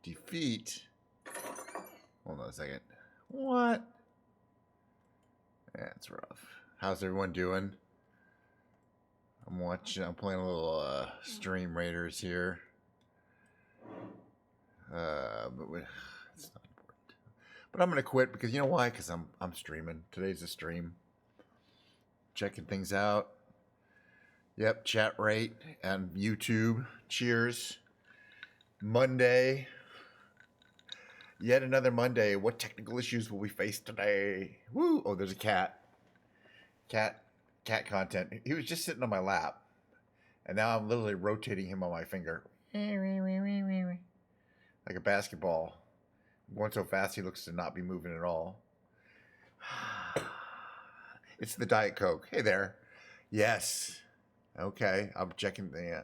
Defeat. Hold on a second. What? That's rough. How's everyone doing? I'm playing a little Stream Raiders here. It's not important. But I'm gonna quit because you know why? Because I'm streaming. Today's a stream. Checking things out. Yep, chat rate and YouTube. Cheers. Monday. Yet another Monday. What technical issues will we face today? Woo! Oh, there's a cat. Cat content. He was just sitting on my lap. And now I'm literally rotating him on my finger. Like a basketball. I'm going so fast he looks to not be moving at all. It's the Diet Coke. Hey there. Yes. Okay. I'm checking the...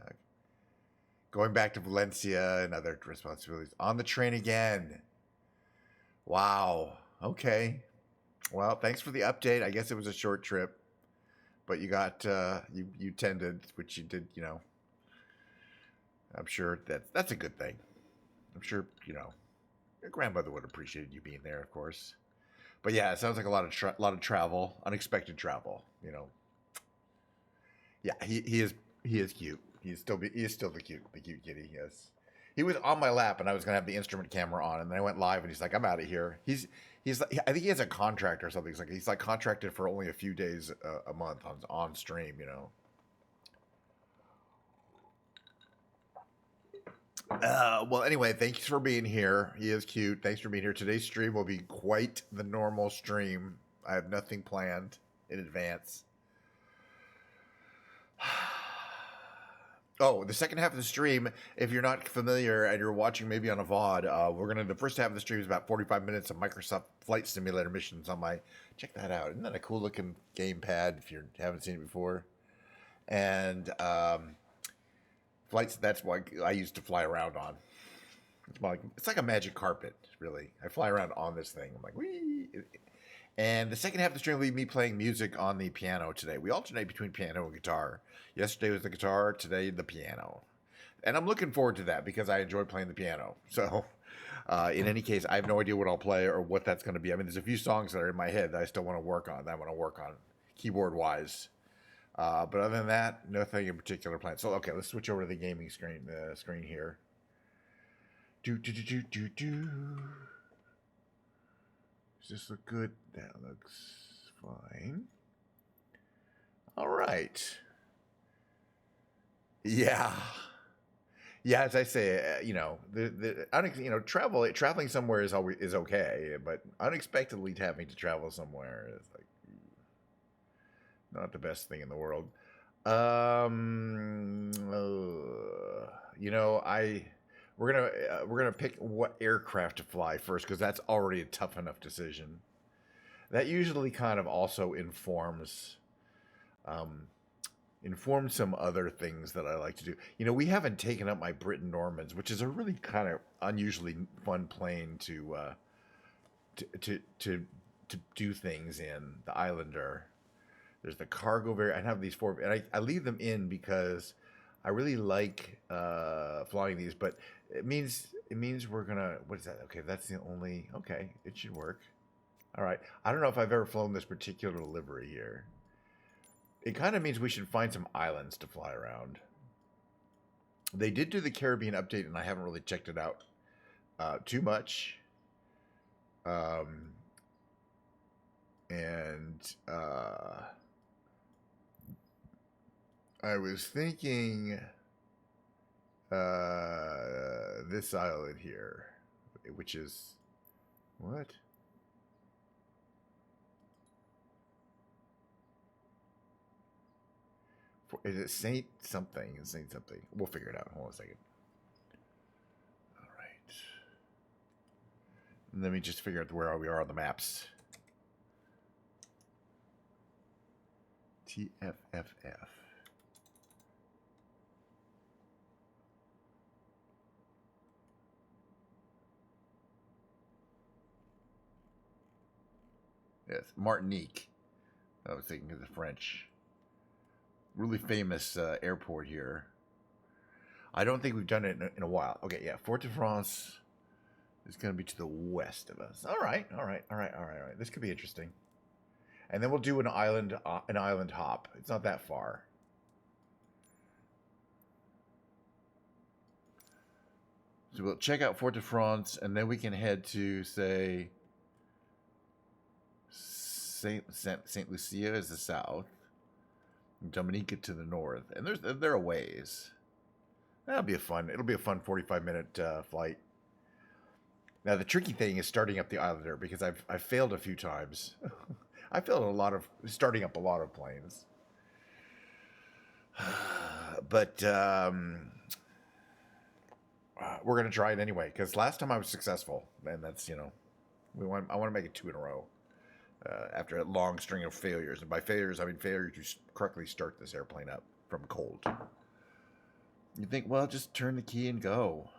going back to Valencia and other responsibilities. On the train again. Wow. Okay. Well, thanks for the update. I guess it was a short trip. But you got... you tended, which you did, you know. I'm sure that's a good thing. I'm sure, you know, your grandmother would appreciate you being there, of course. But yeah, it sounds like a lot of travel, unexpected travel. You know. Yeah, he is cute. He is still the cute kitty. Yes, he was on my lap, and I was gonna have the instrument camera on, and then I went live, and he's like, "I'm out of here." He's like, I think he has a contract or something. He's like contracted for only a few days a month on stream. You know. Well, anyway, thanks for being here. He is cute. Thanks for being here. Today's stream will be quite the normal stream. I have nothing planned in advance. Oh, the second half of the stream, if you're not familiar and you're watching maybe on a VOD, the first half of the stream is about 45 minutes of Microsoft Flight Simulator missions on my, check that out. Isn't that a cool looking gamepad if you haven't seen it before? And, flights, that's what I used to fly around on. It's like a magic carpet, really. I fly around on this thing. I'm like, wee. And the second half of the stream will be me playing music on the piano today. We alternate between piano and guitar. Yesterday was the guitar, today the piano. And I'm looking forward to that because I enjoy playing the piano. So, in any case, I have no idea what I'll play or what that's going to be. I mean, there's a few songs that are in my head that I still want to work on, keyboard-wise. But other than that, nothing in particular planned. So, okay, let's switch over to the gaming screen here. Does this look good? That looks fine. All right. Yeah. Yeah, as I say, you know, traveling somewhere is okay, but unexpectedly having to travel somewhere is like not the best thing in the world. You know, we're gonna pick what aircraft to fly first because that's already a tough enough decision. That usually kind of also informs some other things that I like to do. You know, we haven't taken up my Britten Normans, which is a really kind of unusually fun plane to do things in. The Islander. There's the cargo variant. I have these four, and I leave them in because I really like flying these. But it means we're gonna. What is that? Okay, that's the only. Okay, it should work. All right. I don't know if I've ever flown this particular livery here. It kind of means we should find some islands to fly around. They did do the Caribbean update, and I haven't really checked it out too much. I was thinking this island here, which is what? Is it Saint something? It's Saint something. We'll figure it out. Hold on a second. All right. Let me just figure out where we are on the maps. TFFF. Yes, Martinique. I was thinking of the French. Really famous airport here. I don't think we've done it in a while. Okay, yeah, Fort de France is going to be to the west of us. All right. This could be interesting. And then we'll do an island hop. It's not that far. So we'll check out Fort de France, and then we can head to, say, Saint Lucia is the south, Dominica to the north, and there are ways. It'll be a fun 45-minute flight. Now the tricky thing is starting up the Islander, because I've failed a few times. I failed starting up a lot of planes, but we're gonna try it anyway, because last time I was successful, and that's, I want to make it 2 in a row after a long string of failures, and by failures I mean failure to correctly start this airplane up from cold. You think, well, just turn the key and go,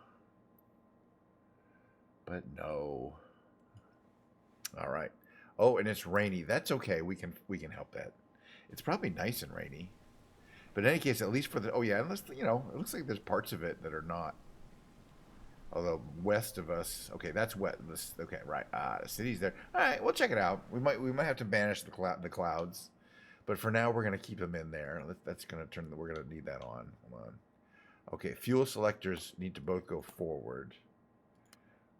but no. All right. Oh, and it's rainy. That's okay. We can help that. It's probably nice and rainy, but in any case, at least for the unless it looks like there's parts of it that are not. Although west of us, okay, that's wet. Okay, right. The city's there. All right, we'll check it out. We might have to banish the clouds, but for now we're gonna keep them in there. That's gonna turn. We're gonna need that on. Hold on. Okay, fuel selectors need to both go forward.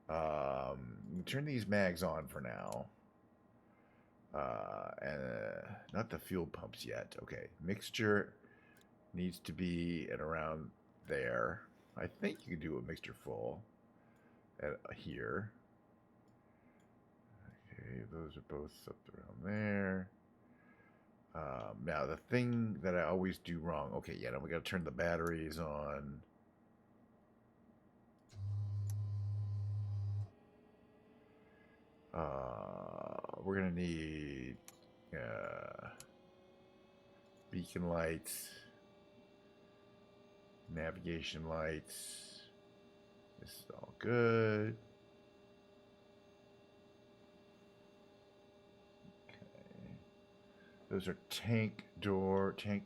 Turn these mags on for now. And not the fuel pumps yet. Okay, mixture needs to be at around there. I think you can do a mixture full at here. Okay, those are both up around there. Now the thing that I always do wrong. Okay, yeah, now we got to turn the batteries on. We're gonna need beacon lights. Navigation lights. This is all good. Okay. Those are tank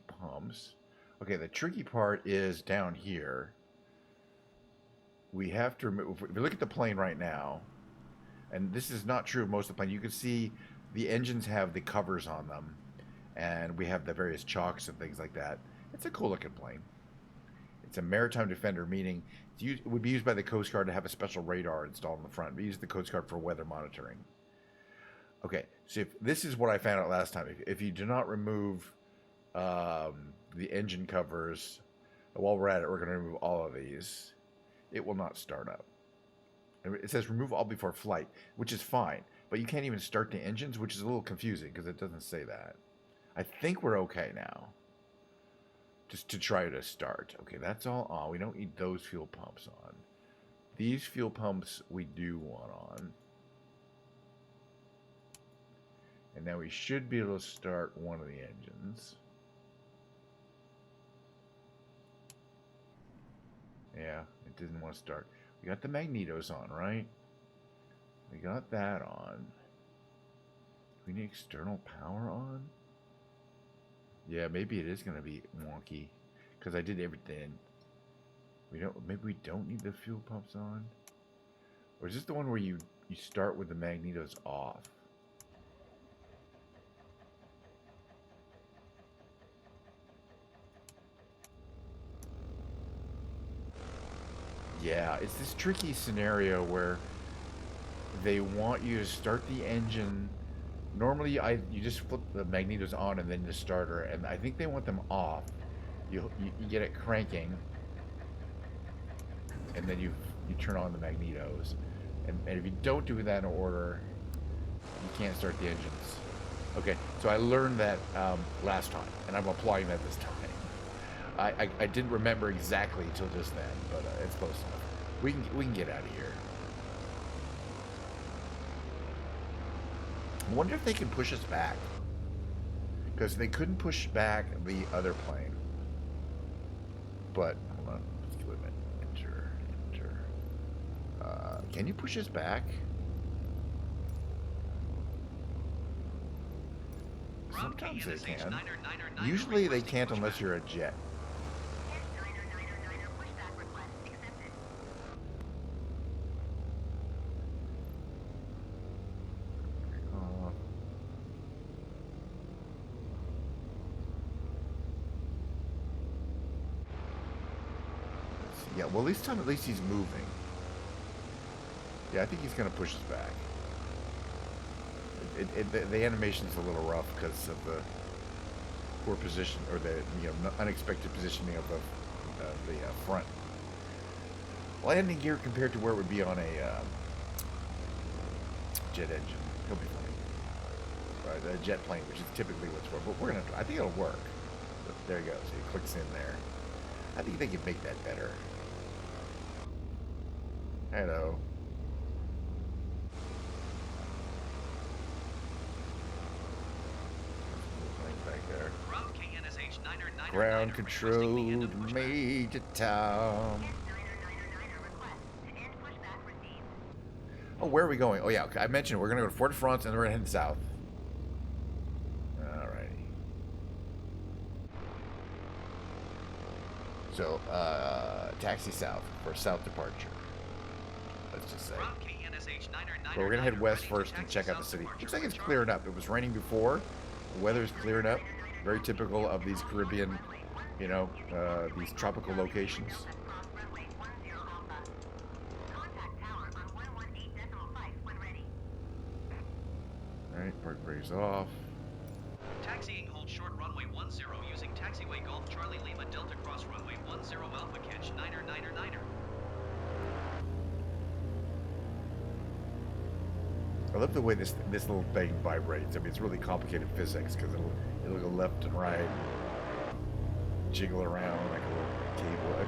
pumps. Okay, the tricky part is down here. We have to remove, if you look at the plane right now, and this is not true of most of the plane, you can see the engines have the covers on them, and we have the various chocks and things like that. It's a cool looking plane. It's a maritime defender, meaning it would be used by the Coast Guard to have a special radar installed in the front. We use the Coast Guard for weather monitoring. Okay, so this is what I found out last time. If you do not remove the engine covers, while we're at it, we're going to remove all of these. It will not start up. It says remove all before flight, which is fine, but you can't even start the engines, which is a little confusing because it doesn't say that. I think we're okay now. Just to try to start. Okay, that's all on. We don't need those fuel pumps on. These fuel pumps we do want on. And now we should be able to start one of the engines. Yeah, it didn't want to start. We got the magnetos on, right? We got that on. We need external power on? Yeah, maybe it is going to be wonky because I did everything. Maybe we don't need the fuel pumps on? Or is this the one where you start with the magnetos off? Yeah, it's this tricky scenario where they want you to start the engine. Normally, you just flip the magnetos on and then the starter, and I think they want them off. You get it cranking, and then you turn on the magnetos. And if you don't do that in order, you can't start the engines. Okay, so I learned that last time, and I'm applying that this time. I didn't remember exactly till just then, but it's close enough. We can get out of here. I wonder if they can push us back, because they couldn't push back the other plane. But hold on, let's give it a minute. Enter. Can you push us back? Sometimes they can. Usually they can't unless you're a jet. Yeah, well, at least he's moving. Yeah, I think he's going to push us back. The animation's a little rough because of the poor position, or the unexpected positioning of the front landing gear compared to where it would be on a jet engine. He'll be fine. A jet plane, which is typically what's for. But we're gonna. I think it'll work. But there you go. So he clicks in there. I think they could make that better. Hello. Ground control Major Tom. Oh, where are we going? Oh, yeah, I mentioned we're going to go to Fort-de-France and then we're going to head south. Alrighty. So, taxi south for south departure. Let's just say. But we're going to head west first and check out the city. Looks like it's clearing up. It was raining before. The weather's clearing up. Very typical of these Caribbean, these tropical locations. Alright, park brakes off. Taxiing hold short runway 10 using taxiway Golf Charlie Lima Delta cross runway 10 Alpha catch 9er. I love the way this little thing vibrates. I mean, it's really complicated physics because it'll go left and right, jiggle around like a little cable. They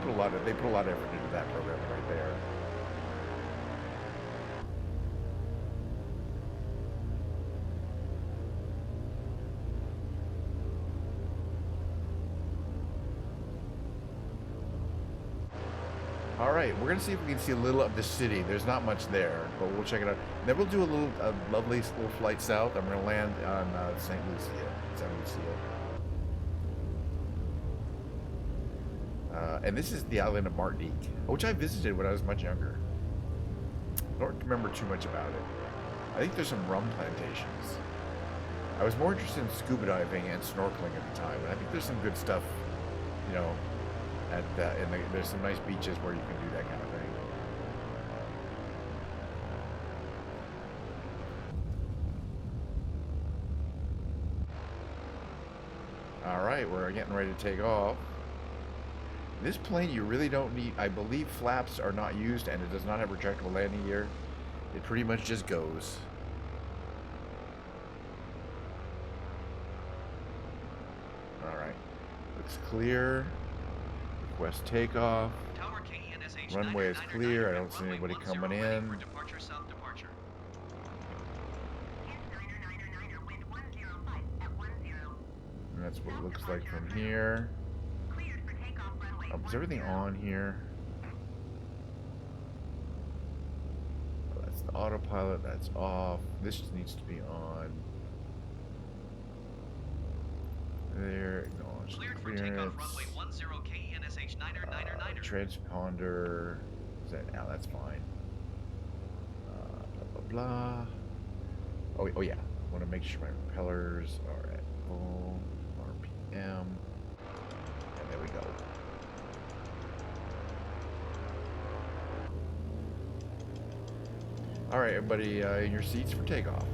put a lot of effort into that program right there. All right, we're gonna see if we can see a little of the city. There's not much there, but we'll check it out. And then we'll do a lovely little flight south. I'm gonna land on St. Lucia. And this is the island of Martinique, which I visited when I was much younger. I don't remember too much about it. I think there's some rum plantations. I was more interested in scuba diving and snorkeling at the time, and I think there's some good stuff, there's some nice beaches where you can do that kind of thing. All right, we're getting ready to take off. This plane, you really don't need, I believe flaps are not used and it does not have retractable landing gear. It pretty much just goes. All right, looks clear. Request takeoff. Runway is clear. I don't see anybody coming in. And that's what it looks like from here. Is everything on here? Oh, that's the autopilot. That's off. This needs to be on. There. Acknowledge clearance. Transponder. Is that now? That's fine. Blah blah blah. Oh yeah. I want to make sure my propellers are at full RPM. And there we go. All right, everybody, in your seats for takeoff.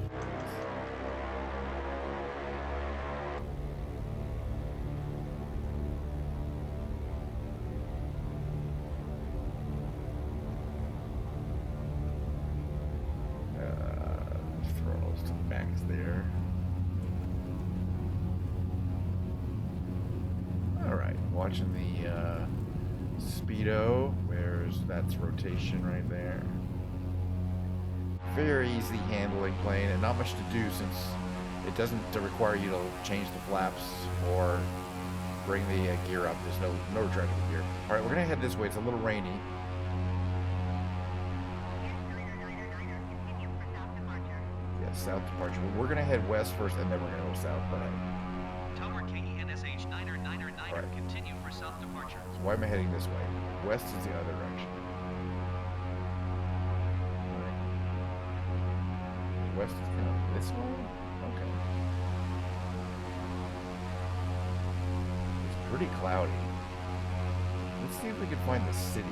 Throttles to the max there. All right, watching the speedo. That's rotation right there. Very easy handling plane and not much to do since it doesn't require you to change the flaps or bring the gear up. There's no retractable gear. All right, we're gonna head this way. It's a little rainy. Yeah, south departure. We're gonna head west first, and then we're gonna go south. But Tower KENSH 9er. Right. Continue for south departure. So why am I heading this way? West is the other direction. West is kind of this way? Okay. It's pretty cloudy. Let's see if we can find the city.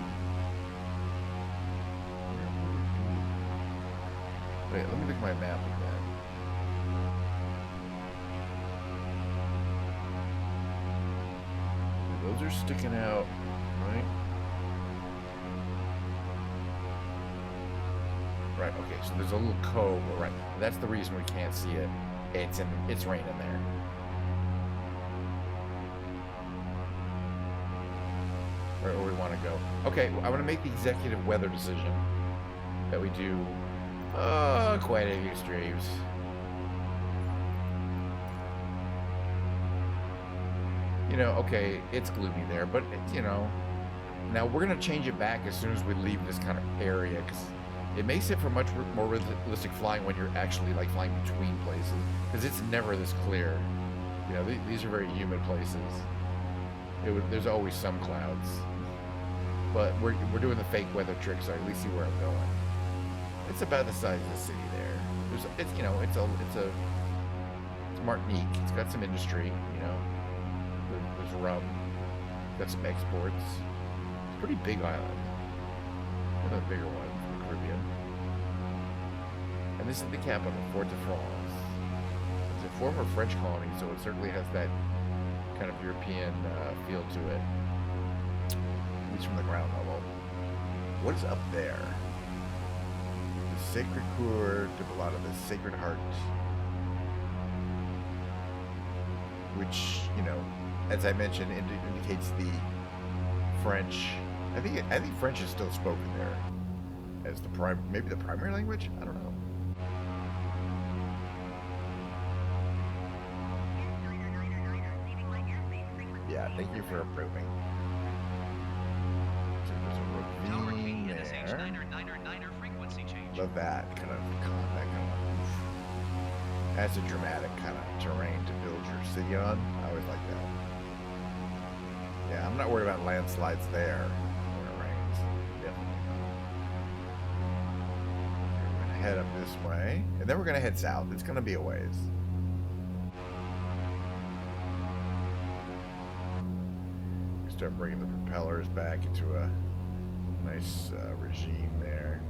Wait, let me look at my map again. Those are sticking out, right? Right, okay, so there's a little cove, right? That's the reason we can't see it. It's raining there. Right where we want to go. Okay, I want to make the executive weather decision that we do quite a few streams. You know, okay, it's gloomy there, but it's, you know, now we're gonna change it back as soon as we leave this kind of area, because it makes it for much more realistic flying when you're actually like flying between places, because it's never this clear. You know, these are very humid places. There's always some clouds, but we're doing the fake weather trick, so I at least see where I'm going. It's about the size of the city there. It's you know, it's Martinique. It's got some industry, you know. There's rum. Got some exports. It's a pretty big island. One of the bigger ones in the Caribbean. And this is the capital, Fort-de-France. It's a former French colony, so it certainly has that kind of European feel to it. At least from the ground level. What is up there? The Sacred Coeur de Balata, the Sacred Heart. Which, you know, as I mentioned, indicates the French. I think French is still spoken there as maybe the primary language. I don't know. Yeah, thank you for approving. So there's a ravine there. Frequency change. Love that kind of That's a dramatic kind of terrain to build your city on. I always like that. Yeah, I'm not worried about landslides there when it rains. Definitely not. We're going to head up this way, and then we're going to head south. It's going to be a ways. Start bringing the propellers back into a nice regime there.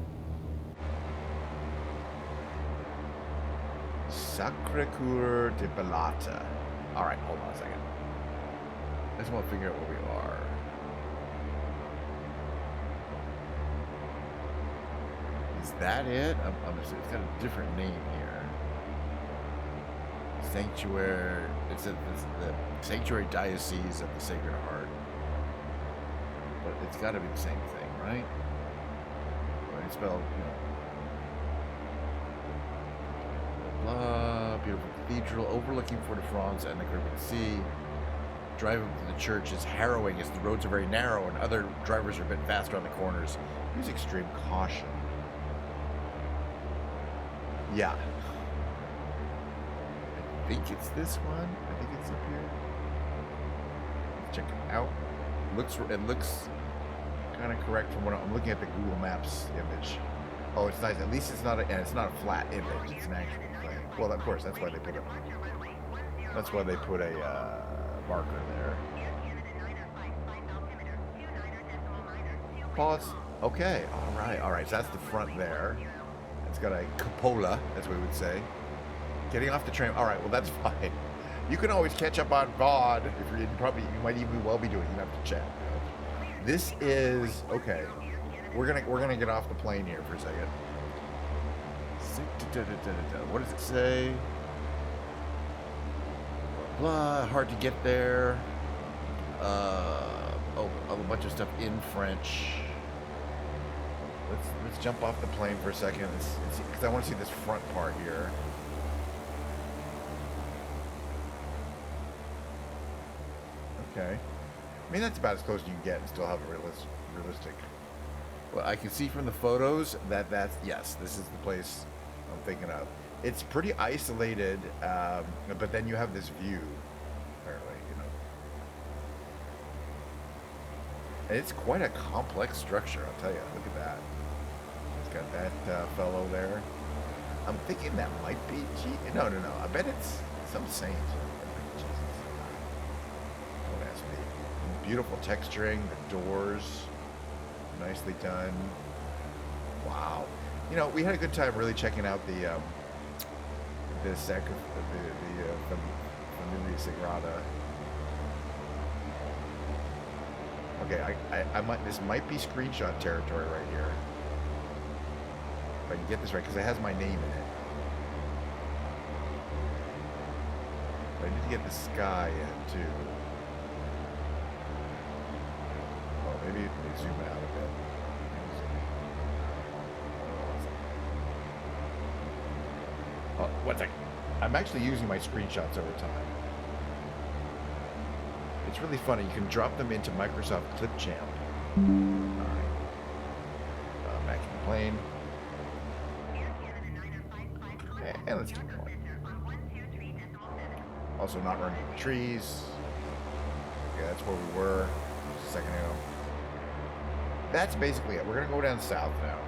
Sacré-Cœur de Balata. All right, hold on a second. I just want to figure out where we are. Is that it? It's got a different name here. Sanctuary. It's the Sanctuary Diocese of the Sacred Heart. But it's got to be the same thing, right? Well, it's spelled, you know. Blah, beautiful cathedral overlooking Fort-de-France and the Caribbean Sea. Driving to the church is harrowing as the roads are very narrow and other drivers are a bit faster on the corners. Use extreme caution. Yeah. I think it's this one. I think it's up here. Let's check it out. It looks kind of correct from what I'm looking at the Google Maps image. Oh, it's nice. At least it's not a flat image. It's an actual thing. Well, of course, that's why they put a marker there. Pause. Okay. All right. So that's the front there. It's got a cupola, as we would say. Getting off the train. All right. Well, that's fine. You can always catch up on VOD. If you might even well be doing. You have to check. This is okay. We're gonna get off the plane here for a second. What does it say? Blah. Hard to get there. A bunch of stuff in French. Let's jump off the plane for a second. Because I want to see this front part here. Okay. I mean, that's about as close as you can get and still have it realistic. Well, I can see from the photos yes, this is the place I'm thinking of. It's pretty isolated, but then you have this view, apparently, you know. And it's quite a complex structure, I'll tell you. Look at that. It's got that fellow there. I'm thinking that might be No. I bet it's some saint. Don't ask me. beautiful texturing. The doors, nicely done. Wow. You know, we had a good time really checking out the Familia Sagrada. Okay, I might, this might be screenshot territory right here. If I can get this right, because it has my name in it. But I need to get the sky in too. Oh, maybe let me zoom out a bit. Oh, one second. I'm actually using my screenshots over time. It's really funny. You can drop them into Microsoft Clipchamp. Alright. Back in the plane. And let's keep going. Also not running into trees. Okay, that's where we were just a second ago. That's basically it. We're going to go down south now.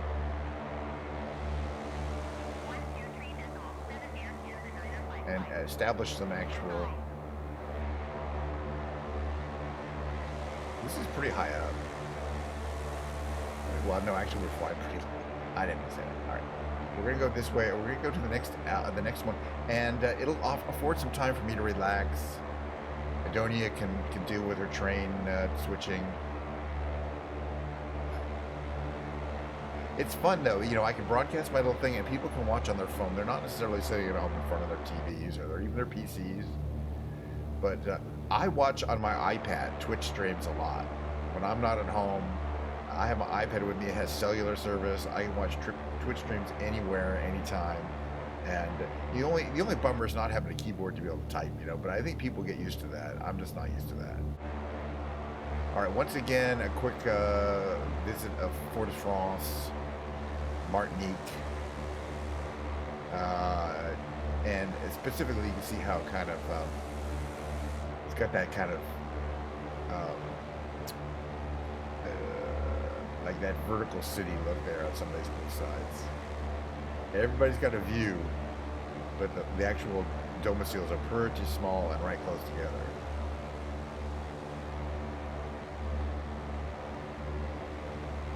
And establish some actual... This is pretty high up. Well, no, actually we're flying pretty low. I didn't say that. All right. We're going to go this way. We're going to go to the next one. And it'll afford some time for me to relax. Adonia can deal with her train switching. It's fun though, you know, I can broadcast my little thing and people can watch on their phone. They're not necessarily sitting at home in front of their TVs or even their PCs. But I watch on my iPad Twitch streams a lot. When I'm not at home, I have my iPad with me. It has cellular service. I can watch Twitch streams anywhere, anytime. And the only bummer is not having a keyboard to be able to type, you know. But I think people get used to that. I'm just not used to that. All right, once again, a quick visit of Fort-de-France, Martinique, and specifically you can see how kind of it's got that kind of like that vertical city look there on some of these sides. Everybody's got a view, but the actual domiciles are pretty small and right close together.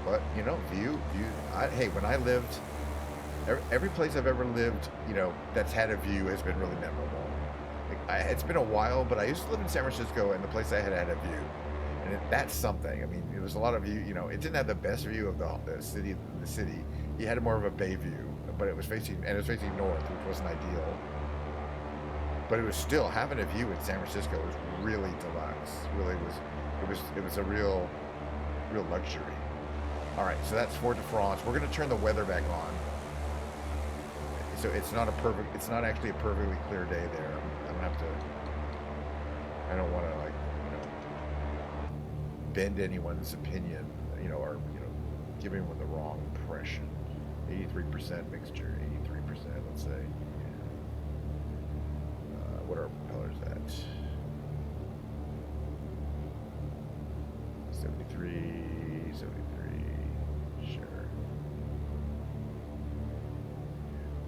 But, you know, view. Hey, when I lived, every place I've ever lived, you know, that's had a view has been really memorable. It's been a while, but I used to live in San Francisco, and the place I had a view. And that's something. I mean, there was a lot of view, you know, it didn't have the best view of the city. You had more of a bay view, but it was facing north, which wasn't ideal. But it was still, having a view in San Francisco was really deluxe. Really it was a real luxury. All right, so that's Fort-de-France. We're going to turn the weather back on. So it's not actually a perfectly clear day there. I'm going to have to, I don't want to, like, you know, bend anyone's opinion, you know, or, you know, give anyone the wrong impression. 83% mixture, 83%, let's say. What are propellers at? 73, 73, sure.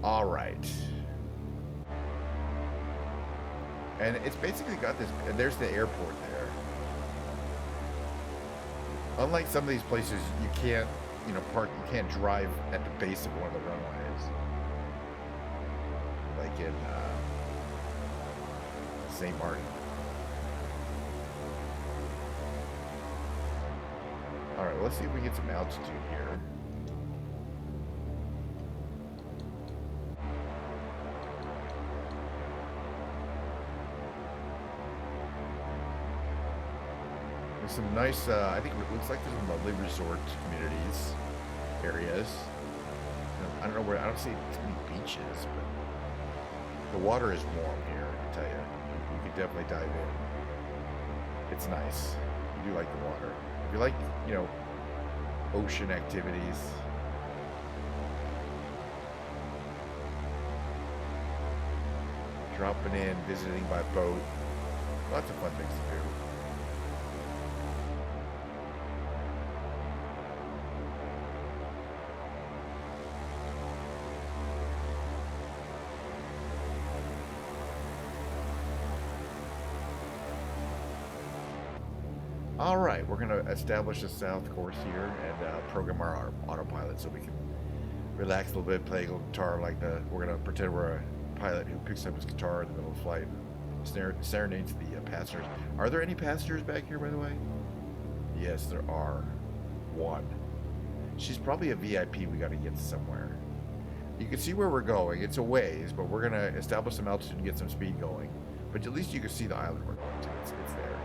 All right. And it's basically got this, and there's the airport there. Unlike some of these places, you can't, you know, you can't drive at the base of one of the runways. Like in St. Martin. All right, well, let's see if we get some altitude here. There's some nice, I think it looks like there's some lovely resort communities, areas. I don't know where, I don't see too many beaches, but the water is warm here, I tell you. You can definitely dive in. It's nice. You do like the water. If you like, you know, ocean activities, dropping in, visiting by boat, lots of fun things to do. All right, we're going to establish a south course here and program our autopilot so we can relax a little bit, play a little guitar like the. We're going to pretend we're a pilot who picks up his guitar in the middle of flight, serenades the passengers. Are there any passengers back here, by the way? Yes, there are. One. She's probably a VIP. We got to get somewhere. You can see where we're going. It's a ways, but we're going to establish some altitude and get some speed going. But at least you can see the island we're going to. It's there.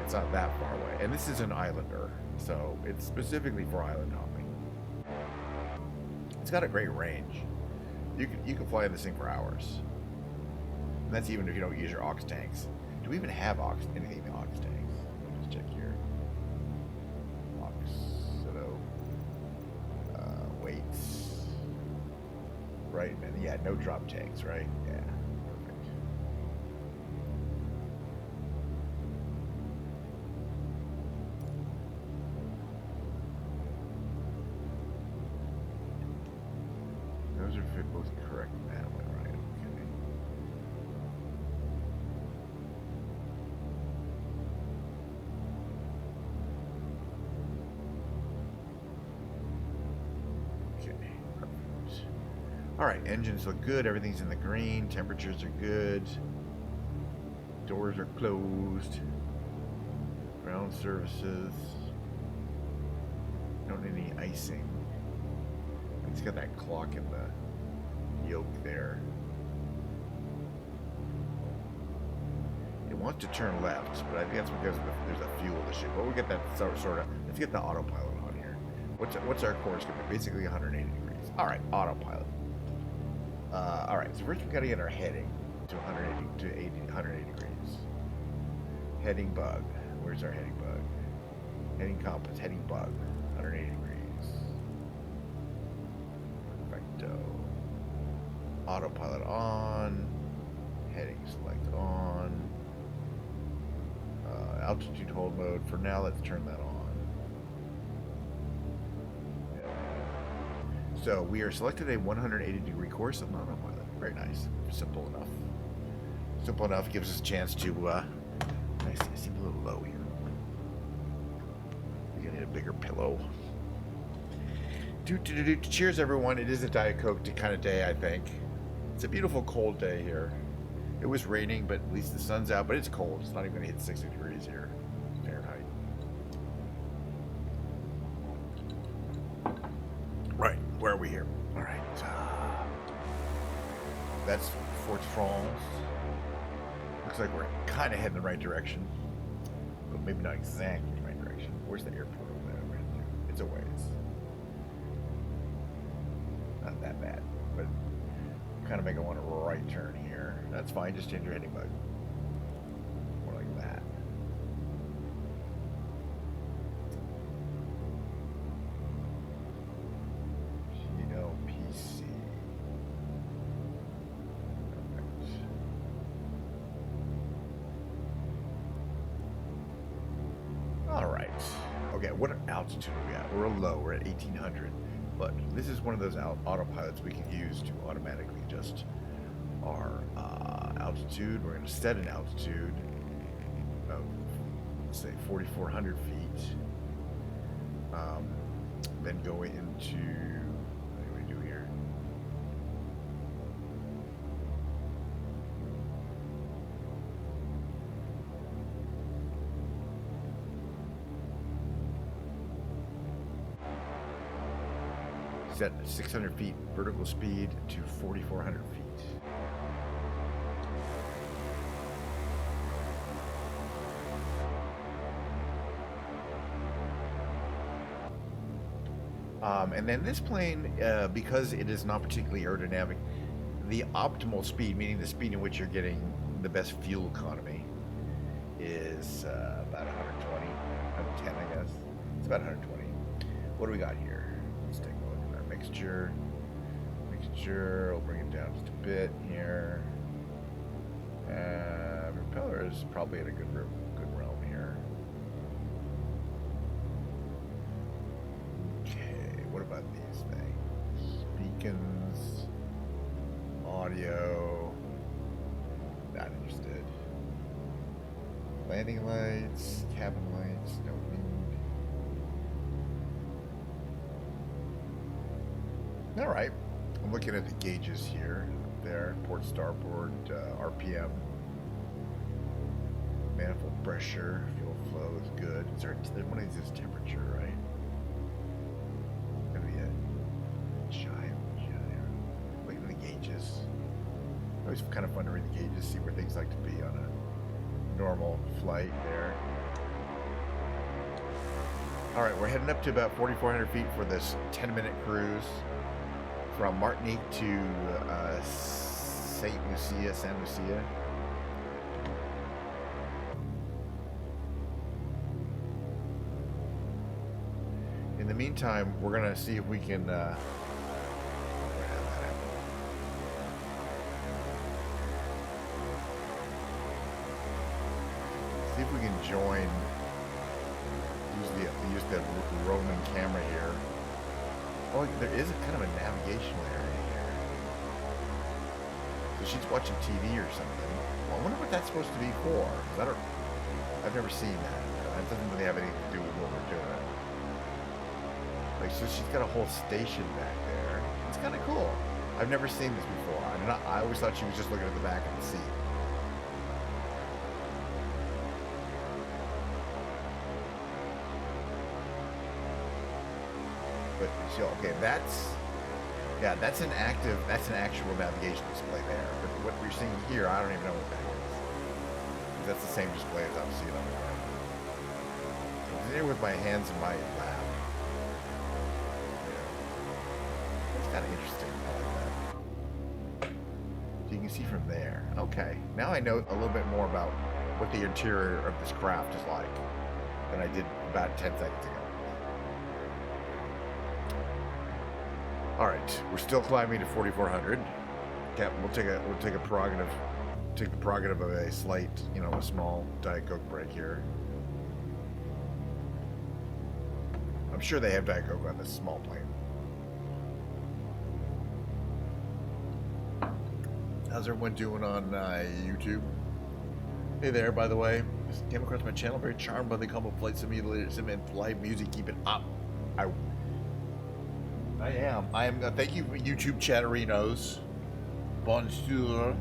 It's not that far away. And this is an islander, so it's specifically for island hopping. It's got a great range. You can fly this thing for hours. And that's even if you don't use your aux tanks. Do we even have anything in the aux tanks? Let me just check here. Weights. Right, man. Yeah, no drop tanks, right? Yeah. Perfect. Those are both correct that way, right? Okay. Okay, perfect. All right, engines look good. Everything's in the green. Temperatures are good. Doors are closed. Ground surfaces. Don't need any icing. It's got that clock in the yoke there. It wants to turn left, but I think that's because there's a fuel issue. But we'll get that sort of. Let's get the autopilot on here. What's our course going to be? Basically 180 degrees. All right, autopilot. All right, so first we got to get our heading to 180 degrees. Heading bug. Where's our heading bug? Heading compass. Heading bug. 180 degrees. Perfecto. Autopilot on. Heading select on. Altitude hold mode. For now, let's turn that on. So we are selected a 180 degree course on autopilot. Very nice. Simple enough. Simple enough gives us a chance to. Nice. I seem a little low here. We're gonna need a bigger pillow. Cheers, everyone. It is a Diet Coke kind of day, I think. It's a beautiful cold day here. It was raining, but at least the sun's out. But it's cold. It's not even gonna hit 60 degrees here Fahrenheit. Right. Where are we here? All right. That's Fort France. Looks like we're kind of heading the right direction, but maybe not exactly the right direction. Where's the airport over there? It's a ways. Not that bad, but kind of make it want a right turn here. That's fine. Just change your heading bug. More like that. PC. Perfect. All right. Okay, what altitude are we at? We're low. We're at 1800. But this is one of those autopilots we can use to automatically adjust our altitude. We're going to set an altitude of, say, 4,400 feet. Then go into, what do we do here? Set 600 feet vertical speed to 4,400 feet. And then this plane, because it is not particularly aerodynamic, the optimal speed, meaning the speed in which you're getting the best fuel economy, is about 120, 110, I guess. It's about 120. What do we got here? Let's take a look at our mixture. We'll bring it down just a bit here. Propeller is probably in a good realm here. Okay, what about these things? Beacons, audio. Not interested. landing lights, cabin lights, no need. All right, I'm looking at the gauges here. Up there, port starboard, RPM, manifold pressure, fuel flow is good. Is there one of these is temperature, right? Gonna be a chime. Looking at the gauges. Always kind of fun to read the gauges, see where things like to be on a normal flight there. All right, we're heading up to about 4,400 feet for this 10-minute cruise from Martinique to San Lucia. In the meantime, we're gonna see if we can see if we can join. Use the Roman camera here. Oh, there is a kind of a navigational area here. So she's watching TV or something. Well, I wonder what that's supposed to be for. 'Cause I've never seen that. That doesn't really have anything to do with what we're doing. Like, so she's got a whole station back there. It's kind of cool. I've never seen this before. I always thought she was just looking at the back of the seat. But okay, that's an actual navigation display there. But what we're seeing here, I don't even know what that is. That's the same display as I'm seeing on the right. I'm here with my hands in my lap. That's kind of interesting. I like that. So you can see from there. Okay, now I know a little bit more about what the interior of this craft is like than I did about 10 seconds ago. All right, we're still climbing to 4,400. Captain, we'll take the prerogative of a slight, a small Diet Coke break here. I'm sure they have Diet Coke on this small plane. How's everyone doing on YouTube? Hey there, by the way. Just came across my channel, very charmed by the combo flight simulators and live music. Keep it up. I am. Thank you, YouTube chatterinos. Bonjour.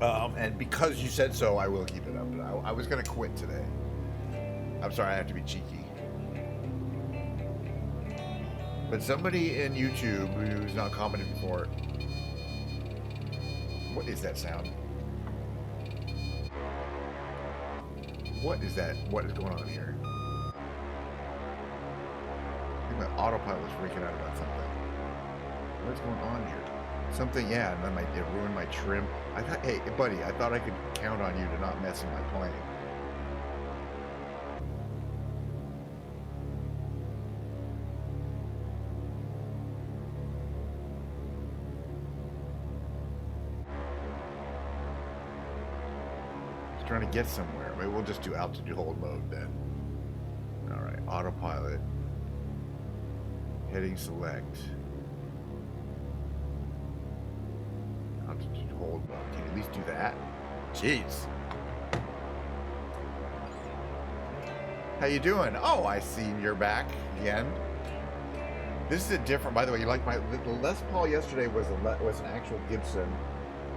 And because you said so, I will keep it up. But I was going to quit today. I'm sorry, I have to be cheeky. But somebody in YouTube who's not commented before. What is that sound? What is that? What is going on here? My autopilot was freaking out about something. What's going on here? Something, yeah, and then it ruined my trim. I thought, hey, buddy, I thought I could count on you to not mess with my plane. Just trying to get somewhere. Maybe we'll just do altitude hold mode then. All right, autopilot. Heading select. Altitude hold mode. Can you at least do that? Jeez. How you doing? Oh, I see you're back again. This is a different. By the way, you like the Les Paul yesterday was an actual Gibson.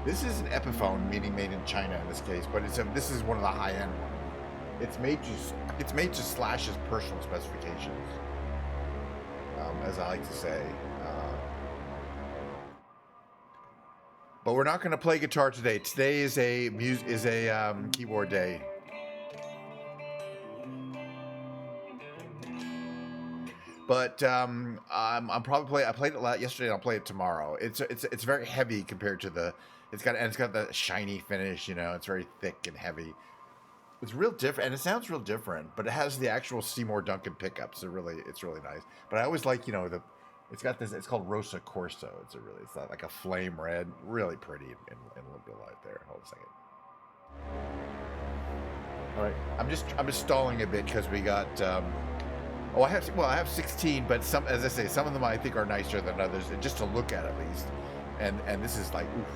This is an Epiphone, meaning made in China in this case, but this is one of the high-end ones. It's made to Slash's personal specifications. As I like to say. But we're not going to play guitar today. Today is a keyboard day. But I'm probably I played it yesterday and I'll play it tomorrow. It's very heavy compared to the it's got the shiny finish, it's very thick and heavy. It's real different, and it sounds real different, but it has the actual Seymour Duncan pickups. It's really nice. But I always like, it's got this. It's called Rosa Corso. It's not like a flame red, really pretty and a little bit light there. Hold a second. All right, I'm just stalling a bit because we got. I have 16, but some, as I say, some of them I think are nicer than others, just to look at least. And this is like, oof.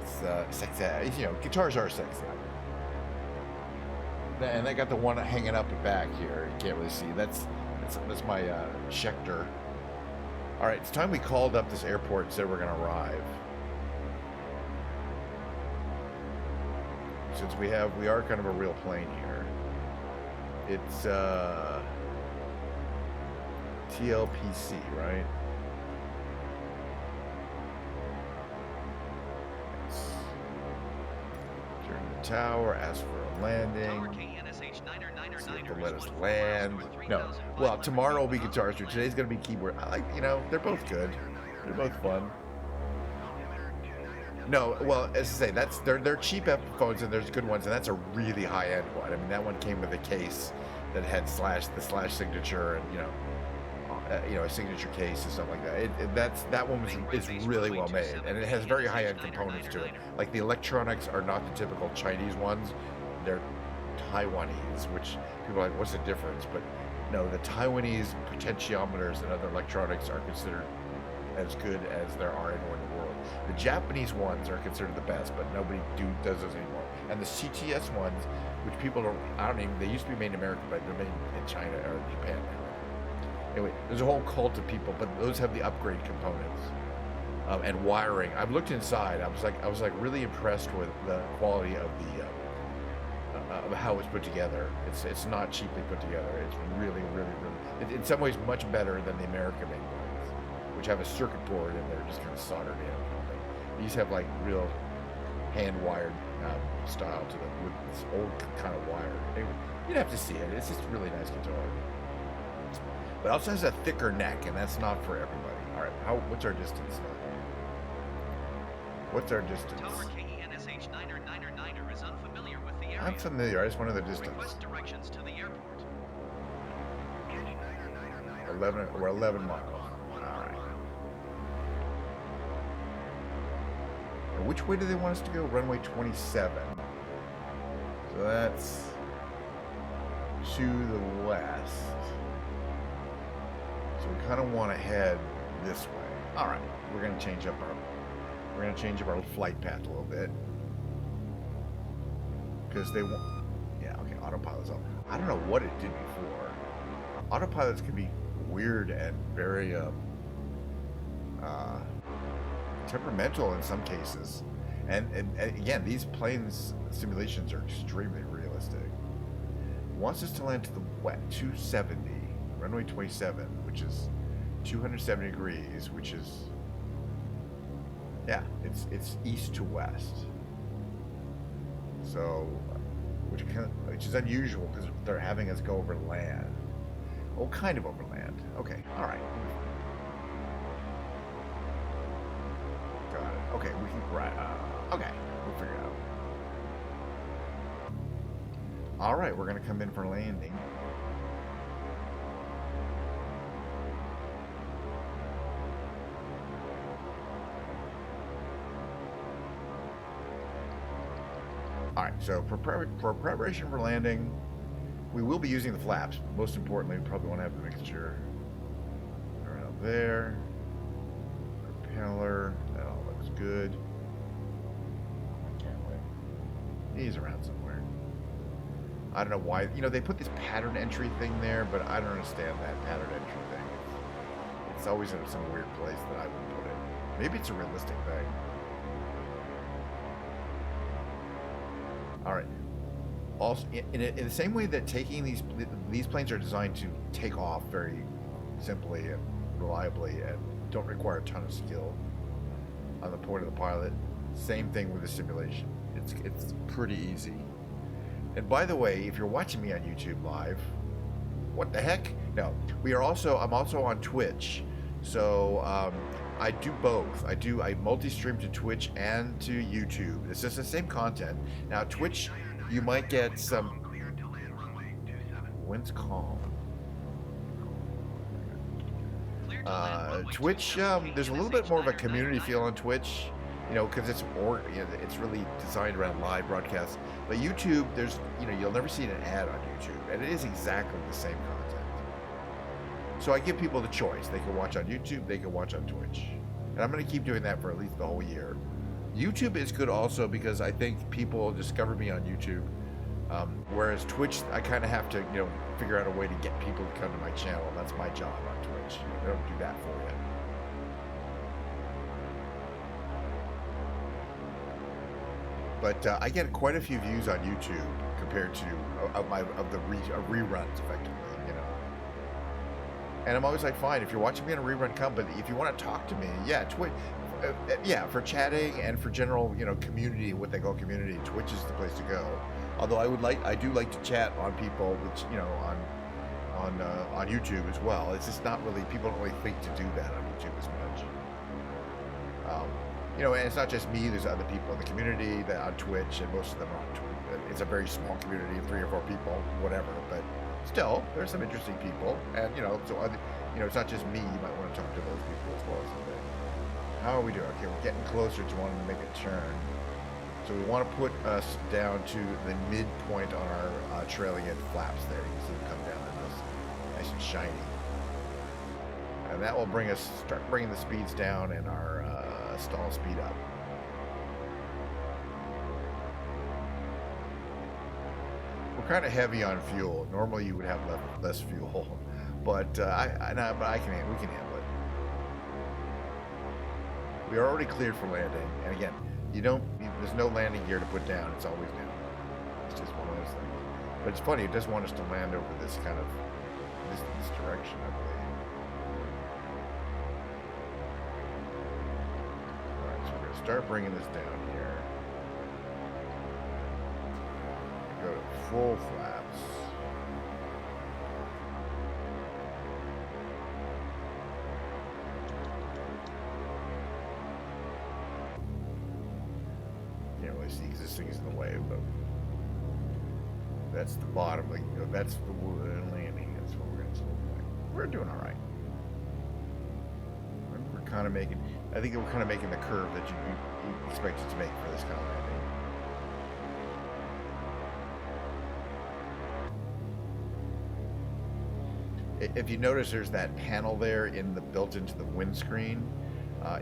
It's sexy. Guitars are sexy. And I got the one hanging up and back here. You can't really see. That's my Schecter. All right, it's time we called up this airport and said we're going to arrive. Since we are kind of a real plane here. It's TLPC, right? Turn the tower, ask for a landing. See if they'll let us land. No. Well, tomorrow will be Guitar Street. Today's going to be keyboard. I like, they're both good. They're both fun. No, well, as I say, they're cheap phones and there's good ones, and that's a really high-end one. I mean, that one came with a case that had the slash signature and a signature case and stuff like that. That one is really well made, and it has very high-end components to it. Like the electronics are not the typical Chinese ones; they're Taiwanese, which people are like, what's the difference? But no, the Taiwanese potentiometers and other electronics are considered as good as there are anywhere in the world. The Japanese ones are considered the best, but nobody does those anymore. And the CTS ones, which people they used to be made in America, but they're made in China or Japan now. Anyway, there's a whole cult of people, but those have the upgrade components and wiring. I've looked inside. I was like really impressed with the quality of of how it's put together. It's not cheaply put together. It's really, really, really. In some ways, much better than the American-made ones, which have a circuit board and they're just kind of soldered in. These have like real hand-wired style to them with this old kind of wire. Anyway, you'd have to see it. It's just a really nice guitar. But it also has a thicker neck, and that's not for everybody. All right, what's our distance? What's our distance? Tower KENSH 9er is unfamiliar with the area. I'm familiar. I just wanted the distance. Request directions to the airport. 11. We're 11 miles. All right. And which way do they want us to go? Runway 27. So that's to the west. So we kind of want to head this way. All right. We're going to change up our flight path a little bit. Because they want... Yeah, okay, autopilot's on. I don't know what it did before. Autopilots can be weird and very temperamental in some cases. And again, these planes simulations are extremely realistic. It wants us to land to the west, 270, runway 27, which is 270 degrees, which is... Yeah, it's east to west. So, which is unusual because they're having us go over land. Oh, kind of over land. Okay, all right. Got it. Okay, we can okay, we'll figure it out. All right, we're gonna come in for landing. All right, so for preparation for landing, we will be using the flaps. Most importantly, we probably want to have the mixture around there. Propeller, that all looks good. Can't wait. He's around somewhere. I don't know why. They put this pattern entry thing there, but I don't understand that pattern entry thing. It's always in some weird place that I would put it. Maybe it's a realistic thing. All right. Also, in the same way that taking these planes are designed to take off very simply and reliably and don't require a ton of skill on the part of the pilot, same thing with the simulation. It's pretty easy. And by the way, if you're watching me on YouTube Live, what the heck? No, I'm also on Twitch. So I do both. I multi-stream to Twitch and to YouTube. It's just the same content. Now Twitch, you might get some... Wind's calm. Twitch, there's a little bit more of a community feel on Twitch, because it's really designed around live broadcasts. But YouTube, you'll never see an ad on YouTube, and it is exactly the same content. So I give people the choice. They can watch on YouTube, they can watch on Twitch. And I'm going to keep doing that for at least the whole year. YouTube is good also because I think people discover me on YouTube Whereas Twitch, I kind of have to, figure out a way to get people to come to my channel. That's my job on Twitch. I don't do that for you. But I get quite a few views on YouTube compared to reruns, effectively, And I'm always like, fine, if you're watching me on a rerun company, if you want to talk to me, yeah, Twitch, for chatting and for general, community, what they call community, Twitch is the place to go. Although I do like to chat on people, which on YouTube as well. It's just not really, people don't really think to do that on YouTube as much. And it's not just me. There's other people in the community that on Twitch, and most of them are on Twitch. It's a very small community of 3 or 4 people, whatever. But still, there's some interesting people, and it's not just me. You might want to talk to those people as well. Someday. How are we doing? Okay, we're getting closer to wanting to make a turn. So we want to put us down to the midpoint on our trailing edge flaps there. You can see them come down in this nice and shiny. And that will start bringing the speeds down and our stall speed up. We're kind of heavy on fuel. Normally you would have less fuel, but we can handle it. We are already cleared for landing, and again, there's no landing gear to put down. It's always down. It's just one of those things. But it's funny. It does want us to land over this kind of this direction, I believe. Start bringing this down here. Go to full flaps. Can't really see because this thing is in the way, but that's the bottom. That's the landing. That's what we're going to look like. We're doing all right. We're kind of making. I think we're kind of making the curve that you expect it to make for this kind of landing. If you notice, there's that panel there built into the windscreen.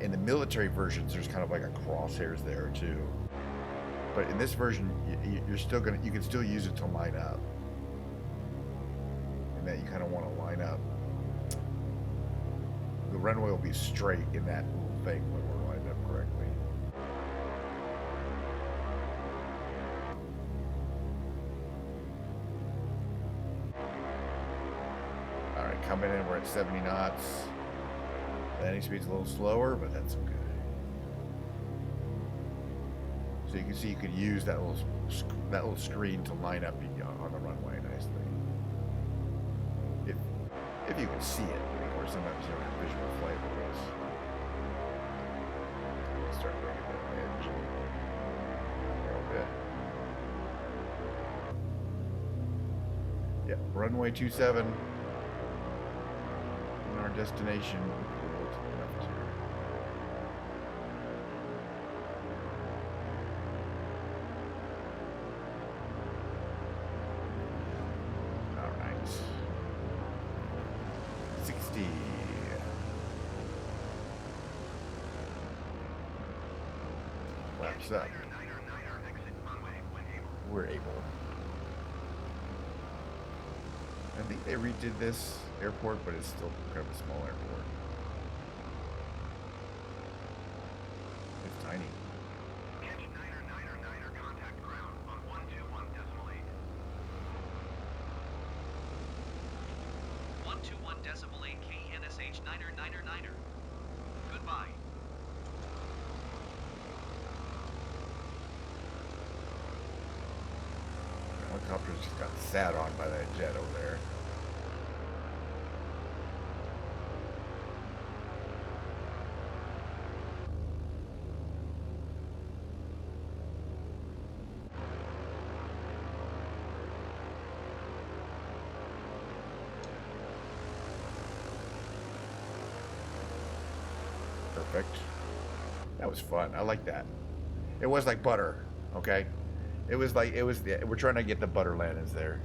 In the military versions, there's kind of like a crosshairs there too. But in this version, you can still use it to line up. And that you kind of want to line up. The runway will be straight in that little thing when we're lined up correctly. All right, coming in, we're at 70 knots. Landing speed's a little slower, but that's okay. So you can see you could use that little screen to line up on the runway nicely. If you can see it. Sometimes you don't have visual flight with this. Start bringing that edge a little bit. Yep, runway 27. And our destination. Up. We're able. I think they redid this airport, but it's still kind of a small airport. It's tiny. Catch 9er contact ground on 121.8. 121.8 KNSH 9er. Goodbye. Helicopter just got sat on by that jet over there. Perfect. That was fun. I like that. It was like butter, okay? We're trying to get the butter landings there.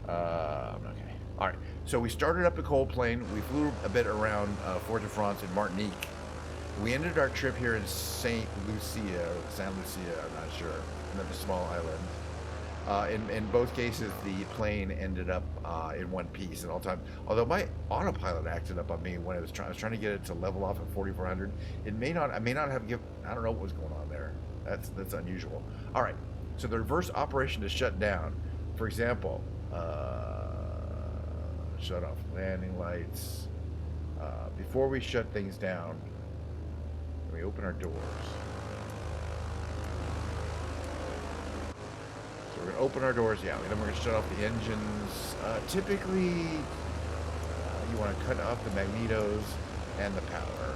Okay. All right. So we started up at Coldplane. We flew a bit around Fort-de-France and Martinique. We ended our trip here in Saint Lucia, I'm not sure, another small island. In both cases, the plane ended up in one piece at all times. Although my autopilot acted up on me when I was trying to get it to level off at 4,400. It may not. I may not have given. I don't know what was going on there. That's unusual. All right. So the reverse operation is shut down. For example, shut off landing lights. Before we shut things down, we open our doors. So we're going to open our doors, yeah, and then we're going to shut off the engines. Typically, you want to cut off the magnetos and the power,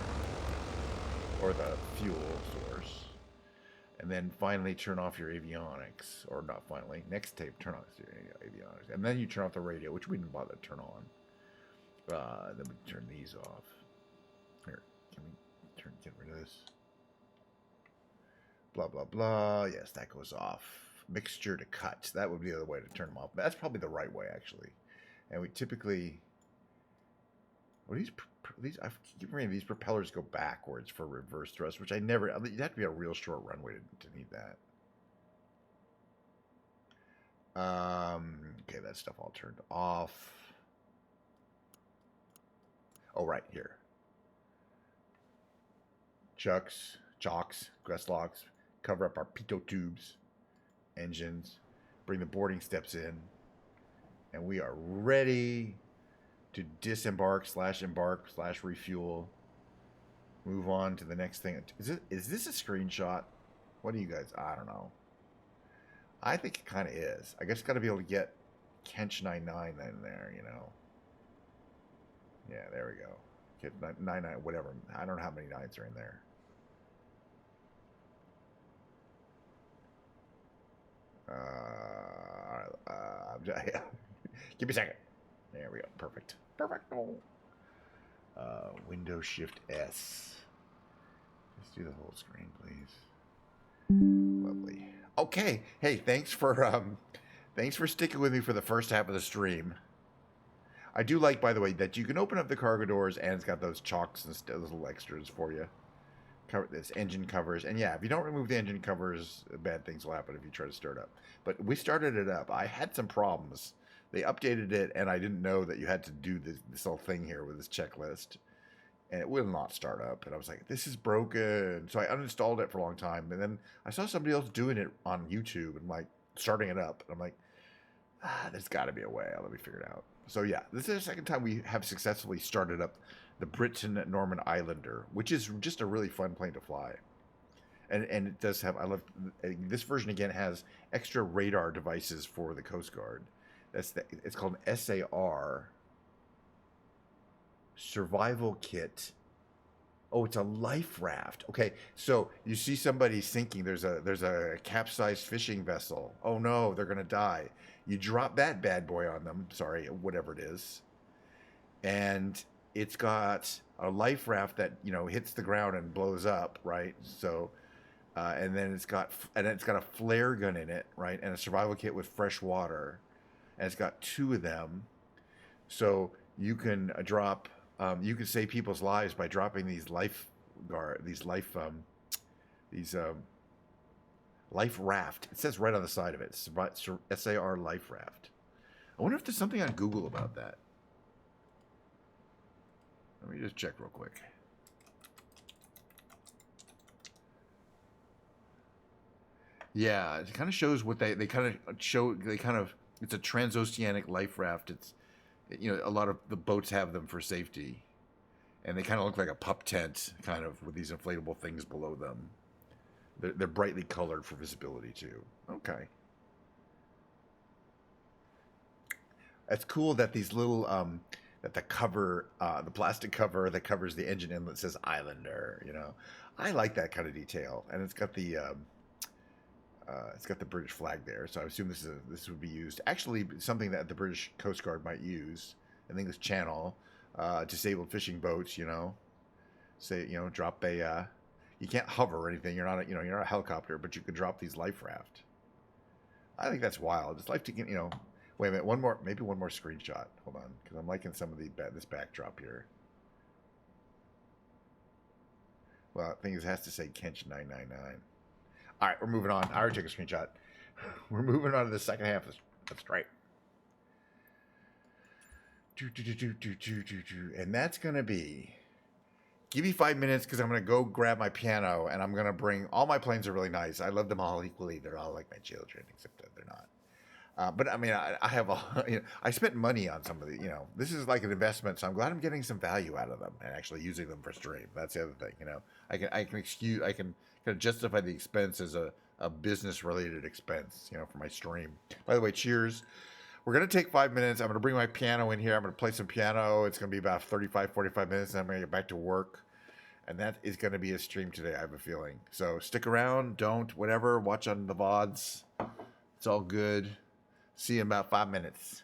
or the fuel source. And then finally turn off your avionics, or not finally, next tape, turn off your avionics. And then you turn off the radio, which we didn't bother to turn on. Then we turn these off. Here, can we get rid of this? Blah, blah, blah. Yes, that goes off. Mixture to cut. That would be the other way to turn them off. That's probably the right way, actually. And we typically... Well, I keep reading these propellers go backwards for reverse thrust, which I never... You'd have to be a real short runway to need that. Okay, that stuff all turned off. Oh, right, here. Chocks, grass locks, cover up our pitot tubes, engines, bring the boarding steps in, and we are ready to disembark / embark / refuel. Move on to the next thing. Is this a screenshot? What do you guys? I don't know. I think it kind of is. I guess got to be able to get Kench 99 in there, you know. Yeah, there we go. Get 99, whatever. I don't know how many nines are in there. Give me a second. There we go. Perfect. Perfect. Windows Shift S. Let's do the whole screen, please. Lovely. Okay. Hey, thanks for sticking with me for the first half of the stream. I do like, by the way, that you can open up the cargo doors and it's got those chocks and those little extras for you. Cover this engine covers, and yeah, if you don't remove the engine covers, bad things will happen if you try to start up. But we started it up. I had some problems. They updated it, and I didn't know that you had to do this whole thing here with this checklist, and it will not start up. And I was like, this is broken. So I uninstalled it for a long time, and then I saw somebody else doing it on YouTube and like starting it up, and I'm like, there's got to be a way. Let me figure it out. So yeah, this is the second time we have successfully started up the Britain Norman Islander, which is just a really fun plane to fly. And it does have, this version again has extra radar devices for the Coast Guard. It's called an SAR survival kit. Oh, it's a life raft. Okay, so you see somebody sinking. There's a capsized fishing vessel. Oh no, they're gonna die. You drop that bad boy on them. Sorry, whatever it is, and it's got a life raft that hits the ground and blows up, right? So, and then it's got a flare gun in it, right? And a survival kit with fresh water, and it's got 2 of them. So you can drop. You can save people's lives by dropping these life raft. It says right on the side of it, SAR life raft. I wonder if there's something on Google about that. Let me just check real quick. Yeah, it kind of shows what it's a transoceanic life raft. It's, a lot of the boats have them for safety, and they kind of look like a pup tent, kind of with these inflatable things below them. They're brightly colored for visibility too. Okay, it's cool that these little that the cover, the plastic cover that covers the engine inlet says Islander. I like that kind of detail, and it's got the British flag there, so I assume this would be used. Actually, something that the British Coast Guard might use in the English Channel, disabled fishing boats. Drop a. You can't hover or anything. You're not a helicopter, but you could drop these life raft. I think that's wild. It's life to get. Wait a minute. Maybe one more screenshot. Hold on, because I'm liking some of this backdrop here. Well, the thing is, it has to say Kench 999. All right, we're moving on. I already took a screenshot. We're moving on to the second half. That's right. And that's going to be. Give me 5 minutes because I'm going to go grab my piano and I'm going to bring. All my planes are really nice. I love them all equally. They're all like my children, except that they're not. But I mean, I have a, I spent money on some of the, this is like an investment, so I'm glad I'm getting some value out of them and actually using them for stream. That's the other thing, I can kind of justify the expense as a business related expense, for my stream. By the way, cheers. We're going to take 5 minutes. I'm going to bring my piano in here. I'm going to play some piano. It's going to be about 35, 45 minutes. And I'm going to get back to work. And that is going to be a stream today, I have a feeling. So stick around. Don't, whatever. Watch on the VODs. It's all good. See you in about 5 minutes.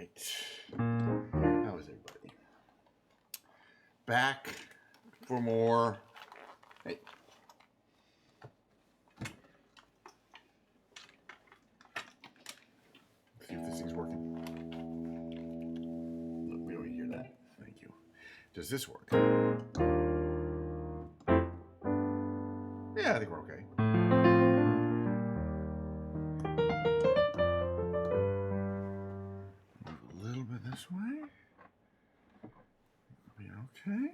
right. How is everybody? Back for more. Hey. Let's see if this thing's working. Look, we don't hear that. Thank you. Does this work? Yeah, I think we're okay. Move a little bit this way. Be okay.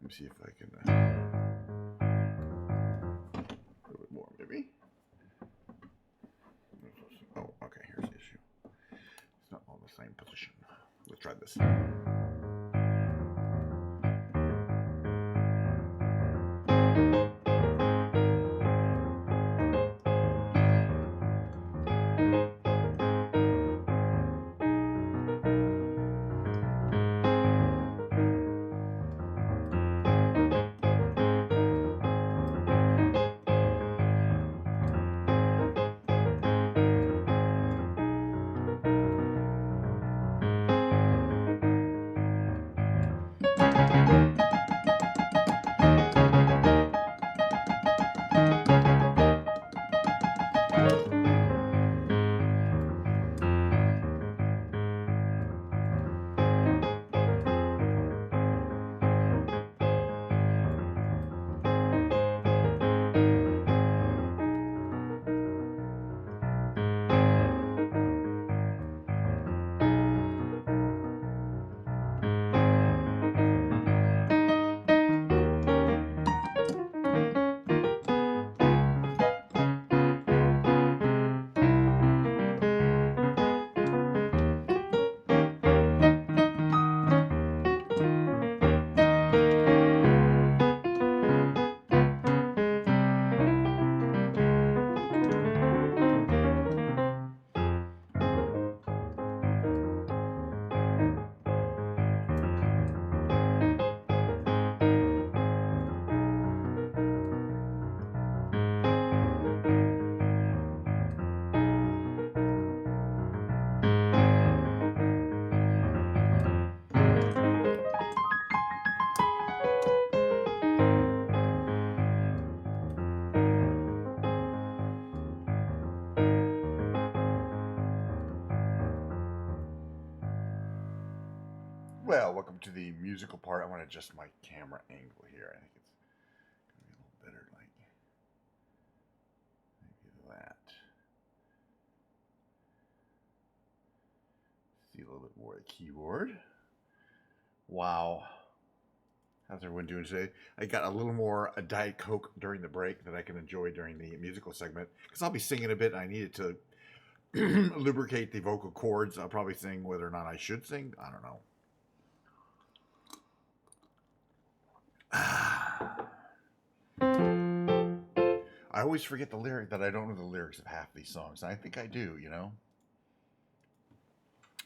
Let me see if I can. A little bit more, maybe. Oh, okay. Here's the issue. It's not all the same position. Let's try this. Well, welcome to the musical part. I want to adjust my camera angle here. I think it's going to be a little better, like maybe that. See a little bit more of the keyboard. Wow. How's everyone doing today? I got a little more a Diet Coke during the break that I can enjoy during the musical segment because I'll be singing a bit. And I needed to lubricate the vocal cords. I'll probably sing whether or not I should sing. I don't know. I always forget the lyric that I don't know the lyrics of half these songs. And I think I do, you know.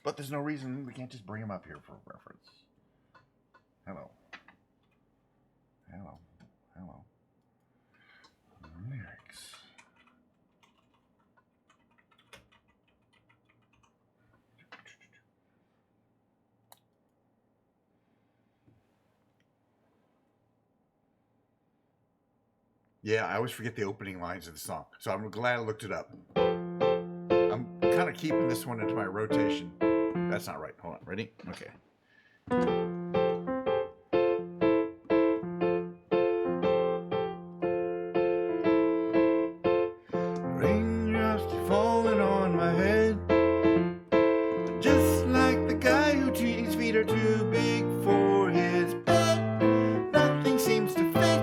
But there's no reason we can't just bring them up here for reference. Hello. Hello. Hello. Lyrics. Yeah, I always forget the opening lines of the song. So I'm glad I looked it up. I'm kind of keeping this one into my rotation. That's not right. Hold on. Ready? Okay. Raindrops keep falling on my head, just like the guy whose feet are too big for his bed. Nothing seems to fit.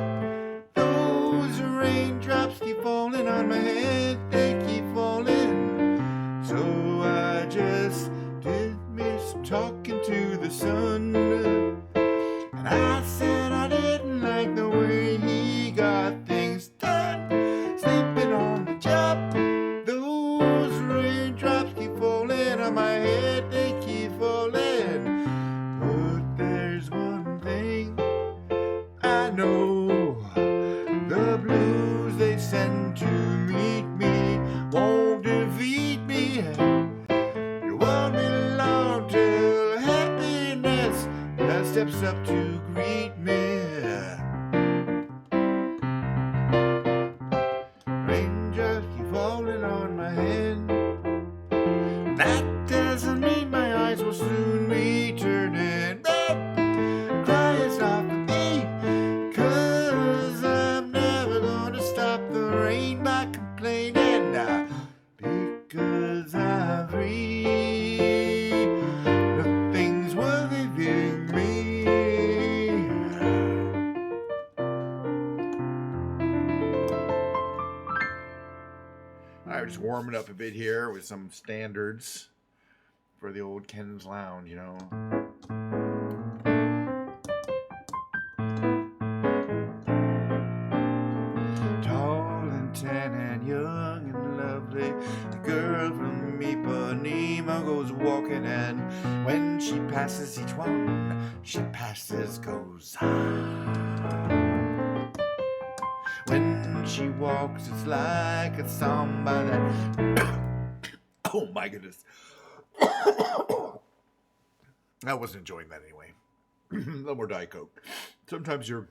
Those raindrops keep falling on my head. They keep falling. So I just dismissed talking to the sun, and I said I didn't like the way he got things done. Sleeping on the job, walks up to greet me. Raindrops keep falling on my head. That doesn't mean my eyes will soon be turning red. Cry is not for me, 'cause I'm never gonna stop the rain by complaining. Because I'm free, nothing's worth living me. All right, we're just warming up a bit here with some standards for the old Ken's Lounge, you know. Tall and tan and young and lovely, the girl from Ipanema goes walking, and when she passes each one, she passes goes on. When she walks, it's like a samba that... Oh my goodness. I wasn't enjoying that anyway. A little more Diet Coke. Sometimes your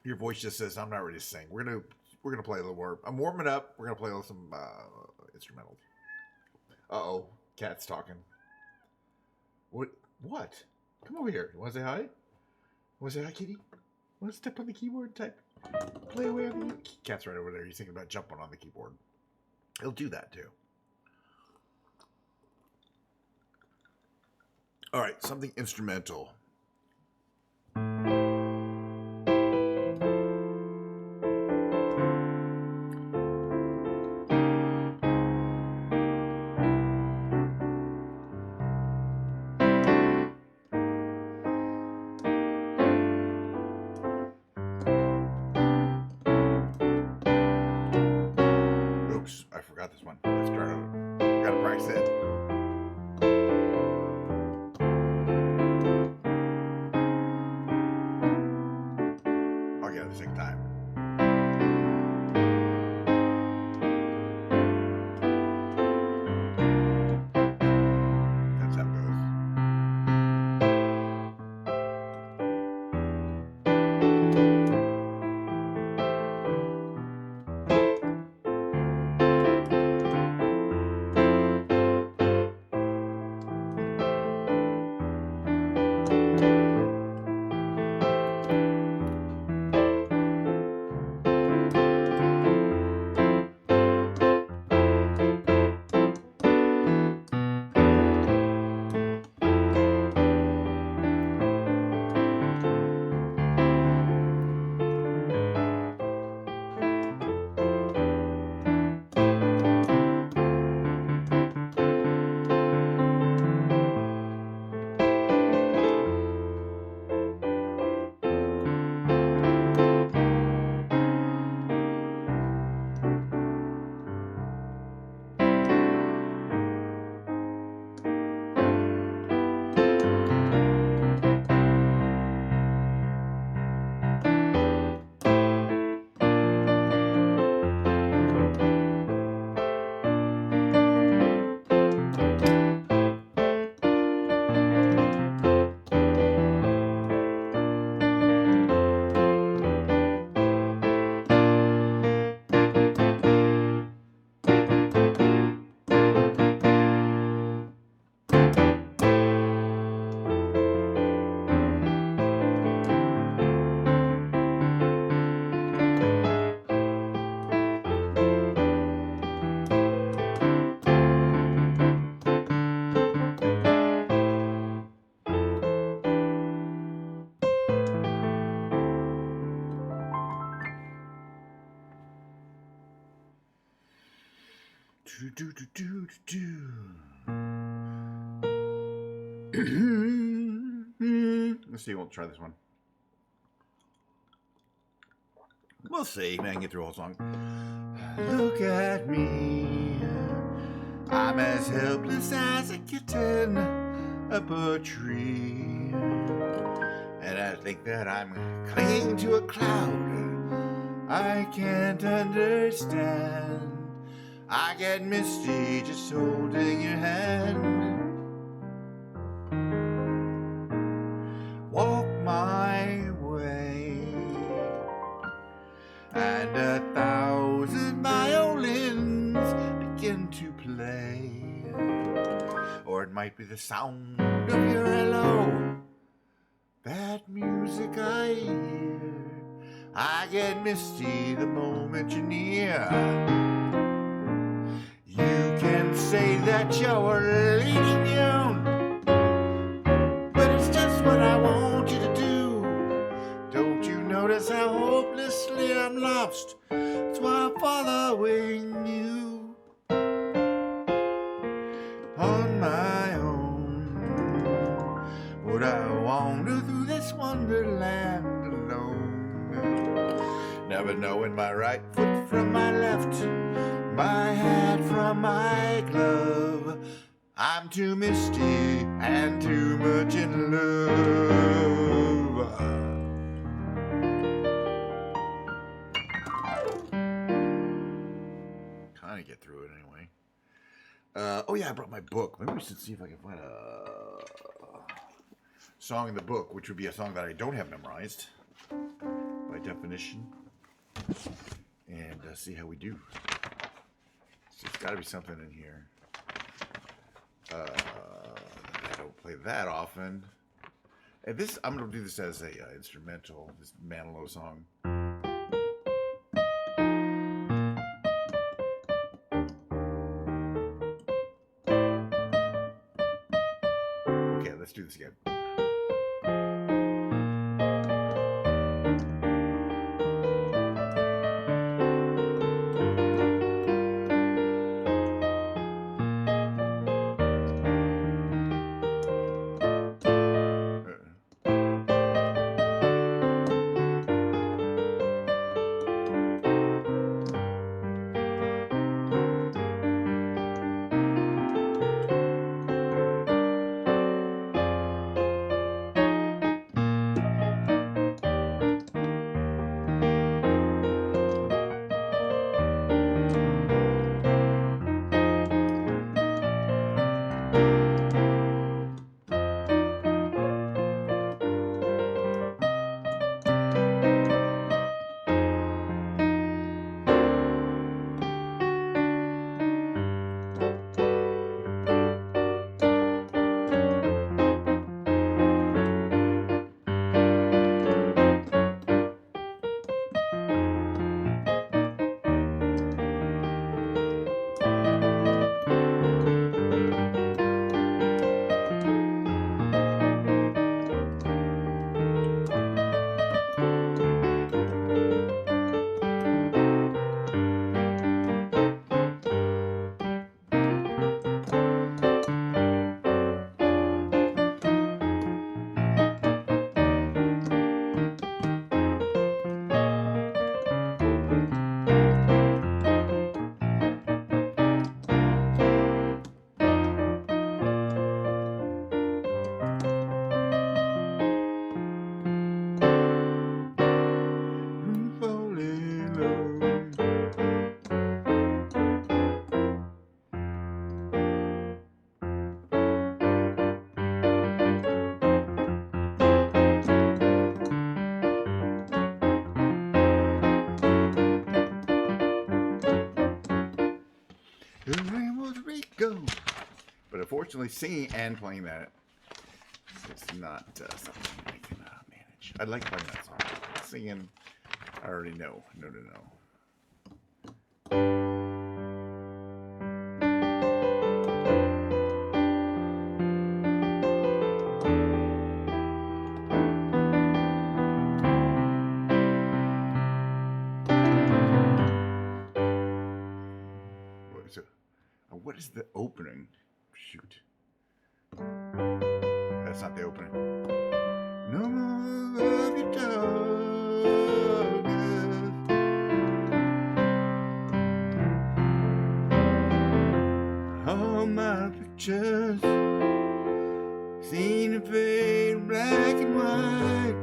voice just says, I'm not ready to sing. We're gonna play a little more. I'm warming up. We're gonna play some instrumentals. Uh-oh. Cat's talking. What? Come over here. You wanna say hi? You wanna say hi, kitty? Wanna step on the keyboard and type? Play away on the... Cat's right over there. He's thinking about jumping on the keyboard. He'll do that too. All right, something instrumental. Oops, I forgot this one. Let's start over. Gotta practice it. Second time. That's how it goes. Let's see, we'll try this one. We'll see. Man, I can get through a whole song. Look at me. I'm as helpless as a kitten up a tree. And I think that I'm clinging to a cloud I can't understand. I get misty just holding your hand. Walk my to play. Or it might be the sound of your hello. That music I hear. I get misty the moment you're near. You can say that you're leading me on, but it's just what I want you to do. Don't you notice how hopelessly I'm lost? That's why I'm following you on my own. Would I wander through this wonderland alone? Never knowing my right foot from my left, my hat from my glove. I'm too misty and too much in love. Kind of get through it anyway. Oh yeah, I brought my book. Maybe we should see if I can find a song in the book, which would be a song that I don't have memorized by definition, and see how we do. So there's got to be something in here. I don't play that often. And this, I'm gonna do this as a instrumental. This Manilow song. Okay, let's do this again. But unfortunately, singing and playing that is not something I can manage. I like playing that song. Singing, I already know. No. What is the opening? Shoot. That's not the opening. No more of your darkness. All my pictures seen in fade black and white.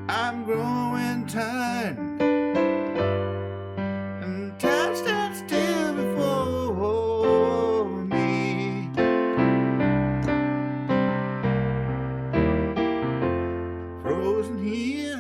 I'm growing tired, and time stands still before me. Frozen here,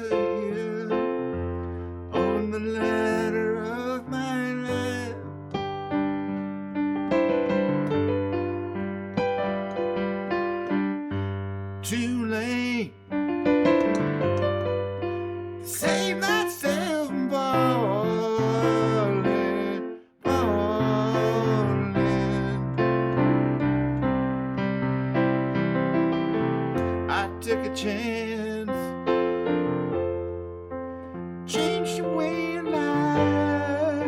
wash away your life.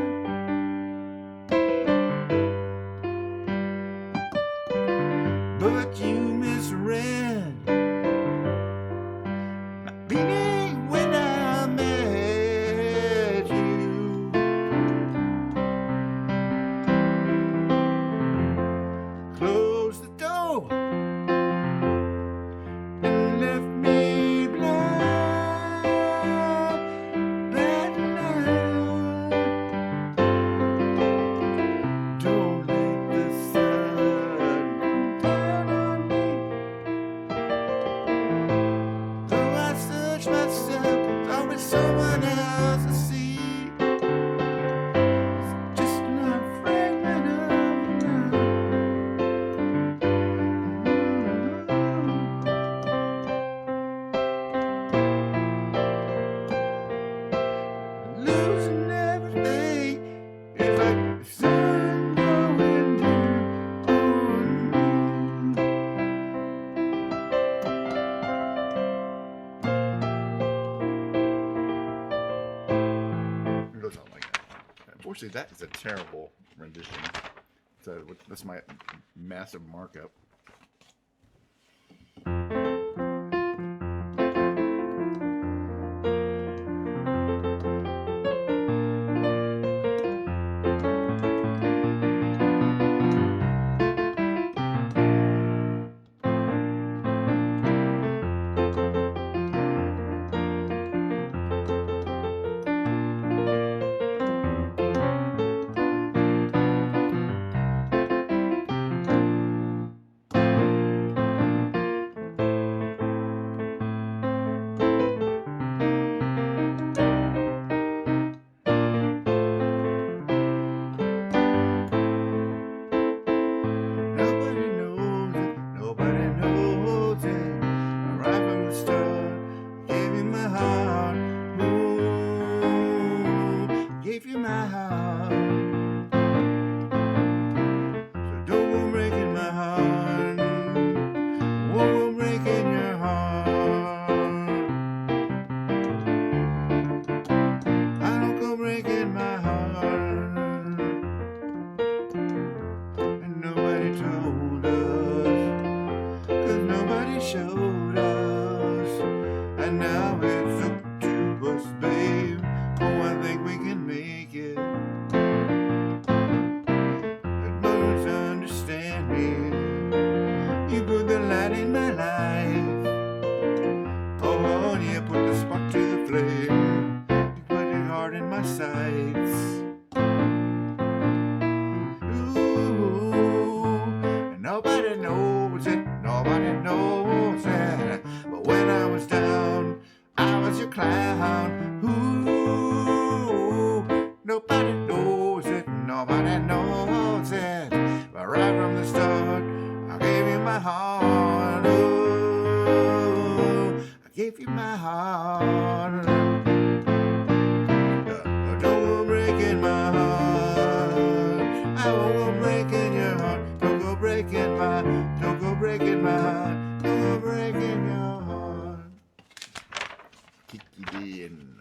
But you misread my meaning when I met you. Close the door and left me blind. Bad night. Don't let the sun go down on me. Though I search myself, there's always someone else to see. It's just another fragment of love. Losing everything is like the sun going down on me. It goes on like that. Unfortunately, that is a terrible rendition. So that's my massive markup. Nobody knows it, nobody knows it. Right from the start, gave you my heart. Ooh, gave you my heart. So don't go breaking my heart. Won't go breaking your heart. I don't go breaking my heart. And nobody told us, 'cause nobody showed us. And now it's up to us, babe. Oh, I think we can make it. But most understand me. You put the light in my life. Oh, you put the spark to the flame. You put your heart in my sights. Ooh, and nobody knows it, nobody knows it. But when I was down, I was your clown. Ooh, nobody knows it, nobody knows it. But right from the start, I gave you my heart. Ooh, I gave you my heart. Don't go breaking my heart. I won't go breaking your heart. Don't go breaking my, don't go breaking my heart. Don't go breaking your heart. Kiki D and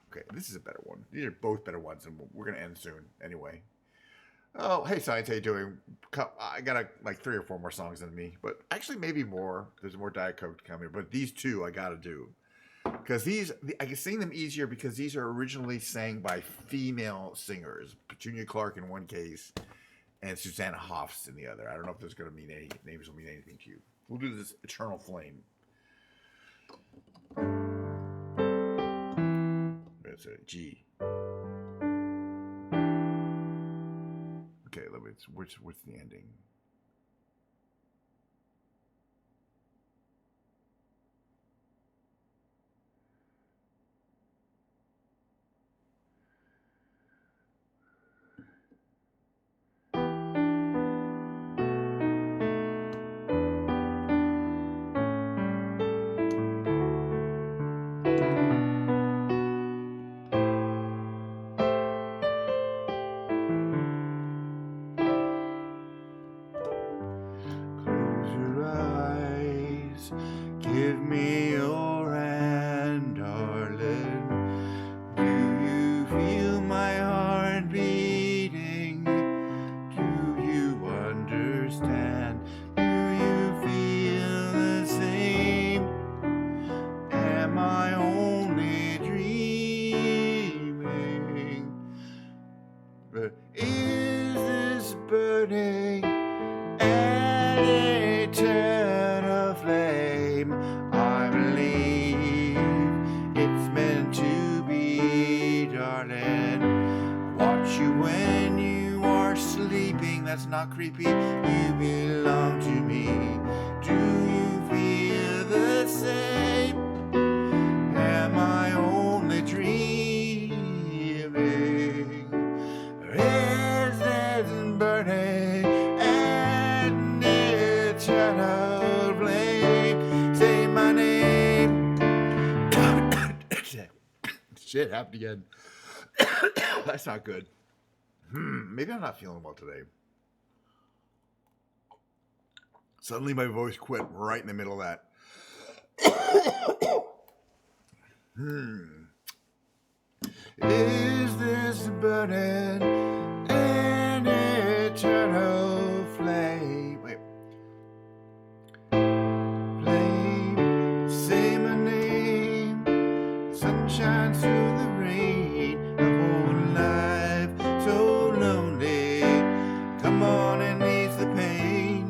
okay, this is a better one. These are both better ones, and we're gonna end soon anyway. Oh, hey Science, how you doing? I got like 3 or 4 more songs than me, but actually maybe more. There's more Diet Coke coming, but these 2 I gotta do. Because these, I can sing them easier because these are originally sang by female singers. Petunia Clark in one case, and Susanna Hoffs in the other. I don't know if there's going to mean any names will mean anything to you. We'll do this Eternal Flame. That's a G. Okay, let me. What's the ending? it's not creepy. You belong to me. Do you feel the same? Am I only dreaming? Or is this burning and eternal flame? Say my name. Shit happened again. That's not good. Maybe I'm not feeling well today. Suddenly my voice quit right in the middle of that. Is this burning an eternal flame? Wait. Flame, say my name. Sun shines through the rain. A whole life so lonely. Come on and ease the pain.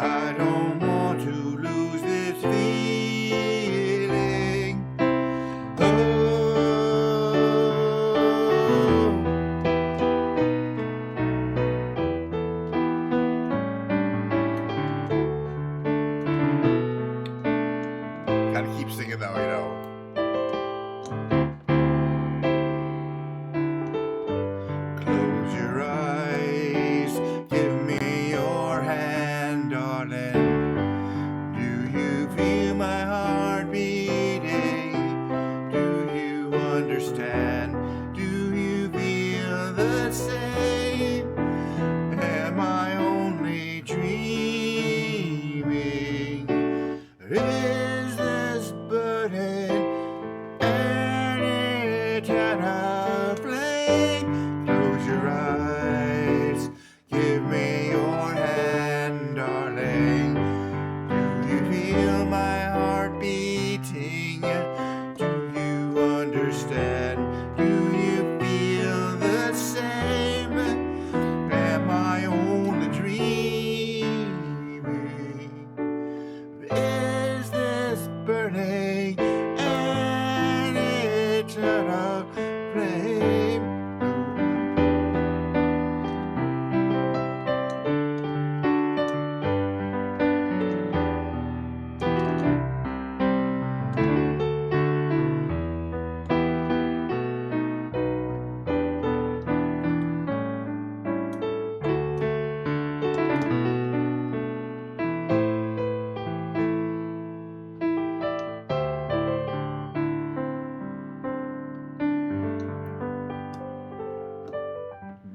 I don't want to lose this feeling. Oh. Gotta keep singing though, you know. Close your eyes, give me your hand, darling. Do you feel my heart beating? Do you understand? Do you feel the same? Am I only dreaming? Is this burden an eternal flame? Close your eyes, give me your hand, darling. Do you feel my heart beating? Do you understand? Do you feel the same? Am I only dreaming? Is this burning an eternal flame?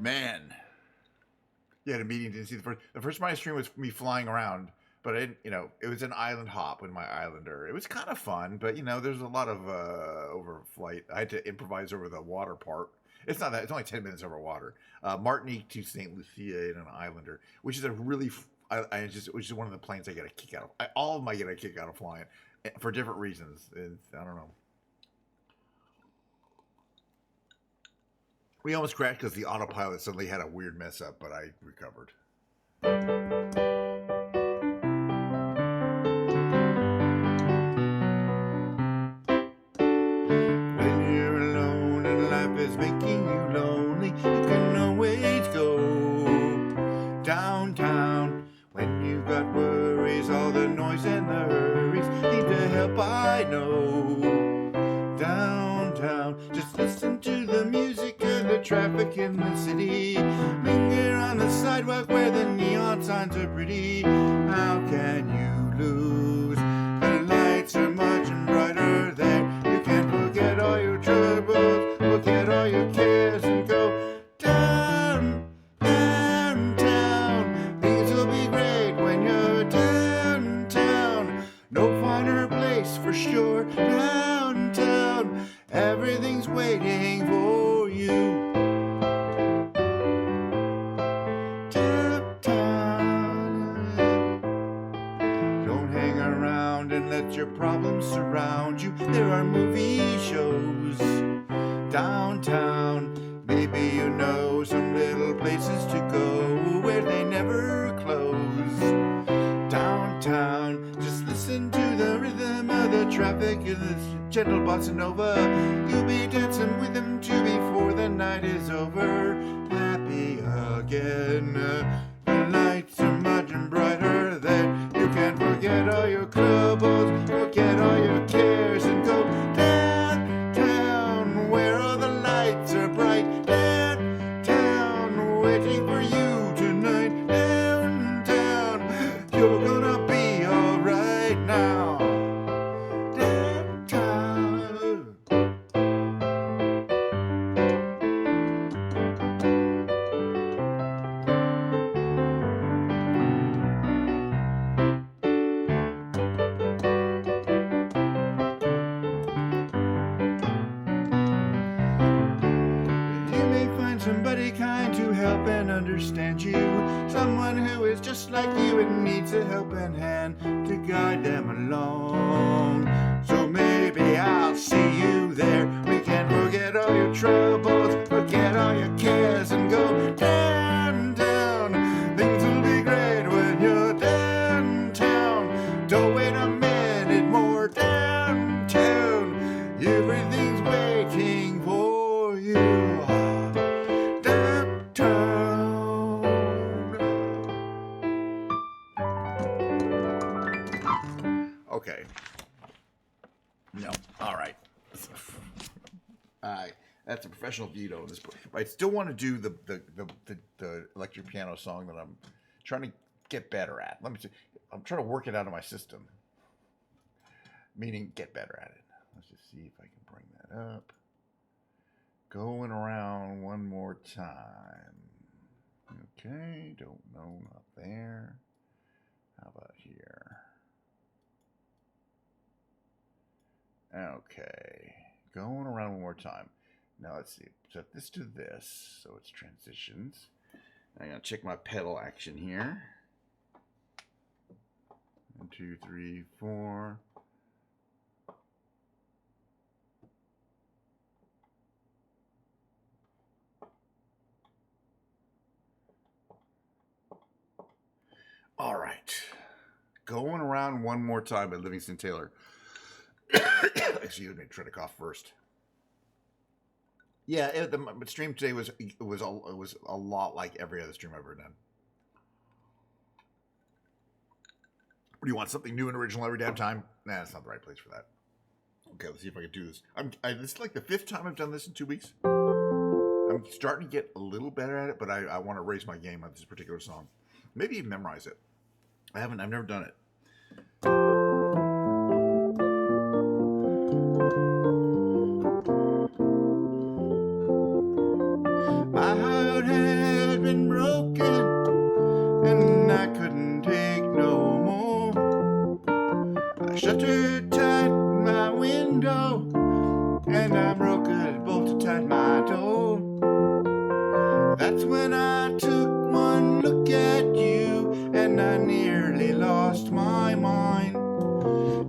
Man. You had a meeting, didn't see the first my stream was me flying around, but I didn't, it was an island hop with my Islander. It was kind of fun, but there's a lot of overflight. I had to improvise over the water part. It's not that, it's only 10 minutes over water. Martinique to St. Lucia in an Islander, which is a really, which is one of the planes I get a kick out of. All of them I get a kick out of flying for different reasons. I don't know. We almost crashed because the autopilot suddenly had a weird mess up, but I recovered. When you're alone and life is making you lonely, you can always go downtown. When you've got worries, all the noise and the hurries need to help, I know. Downtown, just listen to the music and the traffic in the city. Linger on the sidewalk where the neon signs are pretty. How can you lose? The lights are much brighter there. You can forget all your troubles, forget all your cares, and go downtown. Things will be great when you're downtown. No finer place for sure. Downtown, everything's waiting for you. Don't hang around and let your problems surround you. There are movie shows downtown. Maybe you know some little places to go where they never close. Downtown, just listen to the rhythm of the traffic in this gentle bossa nova. You'll be dancing with them too before the night is over. Happy be again. The lights are much brighter then. You can forget all your troubles, forget all your cares, and go downtown where all the lights are bright. Downtown waiting for you tonight. Downtown, you're gonna be alright now. Downtown. Somebody kind to help and understand you. Someone who is just like you and needs a helping hand to guide them along. So maybe I'll see you there. We can forget all your troubles, forget all your cares, and go downtown. Things will be great when you're downtown. Don't wait a minute more. Downtown, everything's waiting for you. Okay. No. All right. That's a professional veto of this. But I still want to do the electric piano song that I'm trying to get better at. Let me see. I'm trying to work it out of my system. Meaning get better at it. Let's just see if I can bring that up. Going around one more time. Okay. Don't know. Not there. How about here? Okay, going around one more time. Now let's see. Set this to this, so it's transitions. I'm gonna check my pedal action here. 1, 2, 3, 4. All right, going around one more time by Livingston Taylor. Excuse me, try to cough first. Yeah, the stream today was a lot like every other stream I've ever done. Do you want something new and original every damn time? Nah, that's not the right place for that. Okay, let's see if I can do this. This is like the 5th time I've done this in 2 weeks. I'm starting to get a little better at it, but I want to raise my game on this particular song. Maybe even memorize it. I've never done it. My heart had been broken, and I couldn't take no more. I shuttered tight my window, and I broke it, bolted tight my door. That's when I took one look at you, and I nearly lost my mind.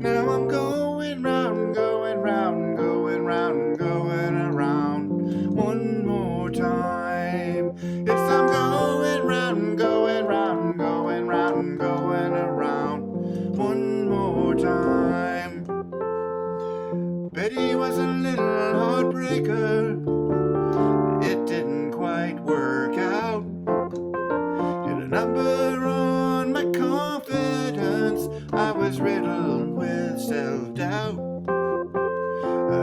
Now I'm going round, going round, going round, going around one more time. Yes, I'm going round, going round, going round, going around one more time. Betty was a little heartbreaker. It didn't quite work out. Did a number on my confidence. I was riddled with self-doubt.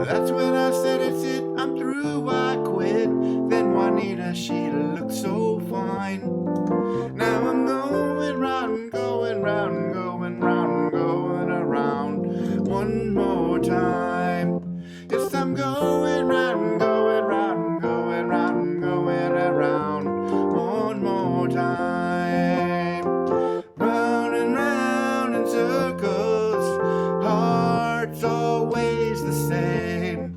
That's when I said it's it, I'm through, I quit. Then Juanita, she looked so fine. Now I'm going round, going round, going round, going around one more time. Yes, I'm going round, going round, going round, going around one more time. Round and round in circles, hearts always the same.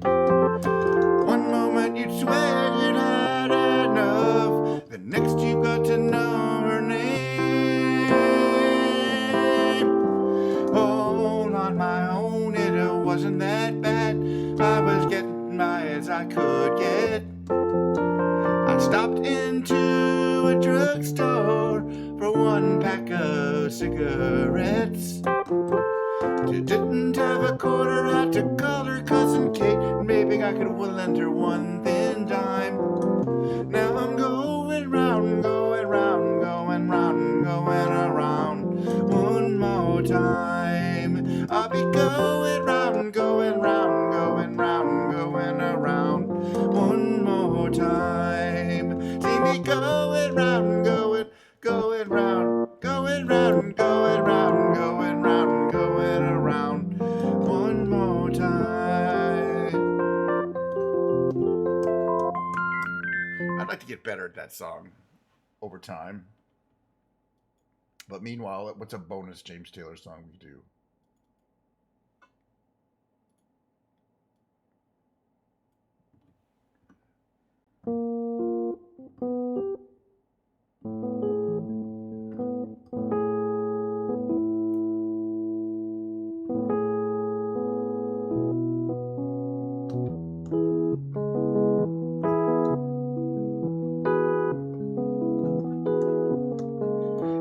One moment you'd swear you'd had enough, the next you got to know her name. All on my own, it wasn't that bad. I was getting by as I could get. I stopped into a drugstore for one pack of cigarettes. She didn't have a quarter, had to call her cousin Kate. Maybe I could lend her one thin dime. Now I'm going round. I'd like to get better at that song over time. But meanwhile, what's a bonus James Taylor song we could do?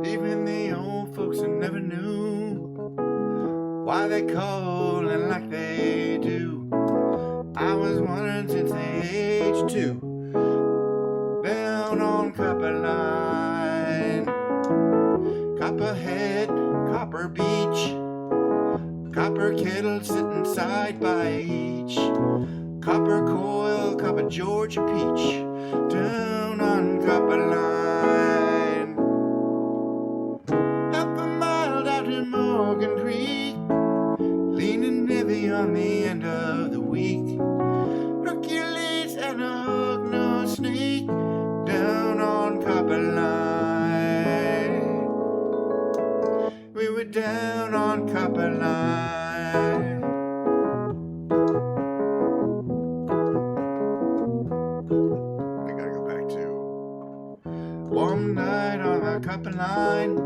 Even the old folks who never knew why they call it like they do. I was wondering since the age 2, down on Copper Line, Copperhead, Copper Beach, copper kettle sitting side by each, copper coil, copper Georgia peach, down on Copper Line. Half a mile down to Morgan Creek, leaning heavy on the end of the week. Hercules and a hook-nosed snake, down on Copper Line. We were down on Copper Line. I gotta go back to warm night on the Copper Line.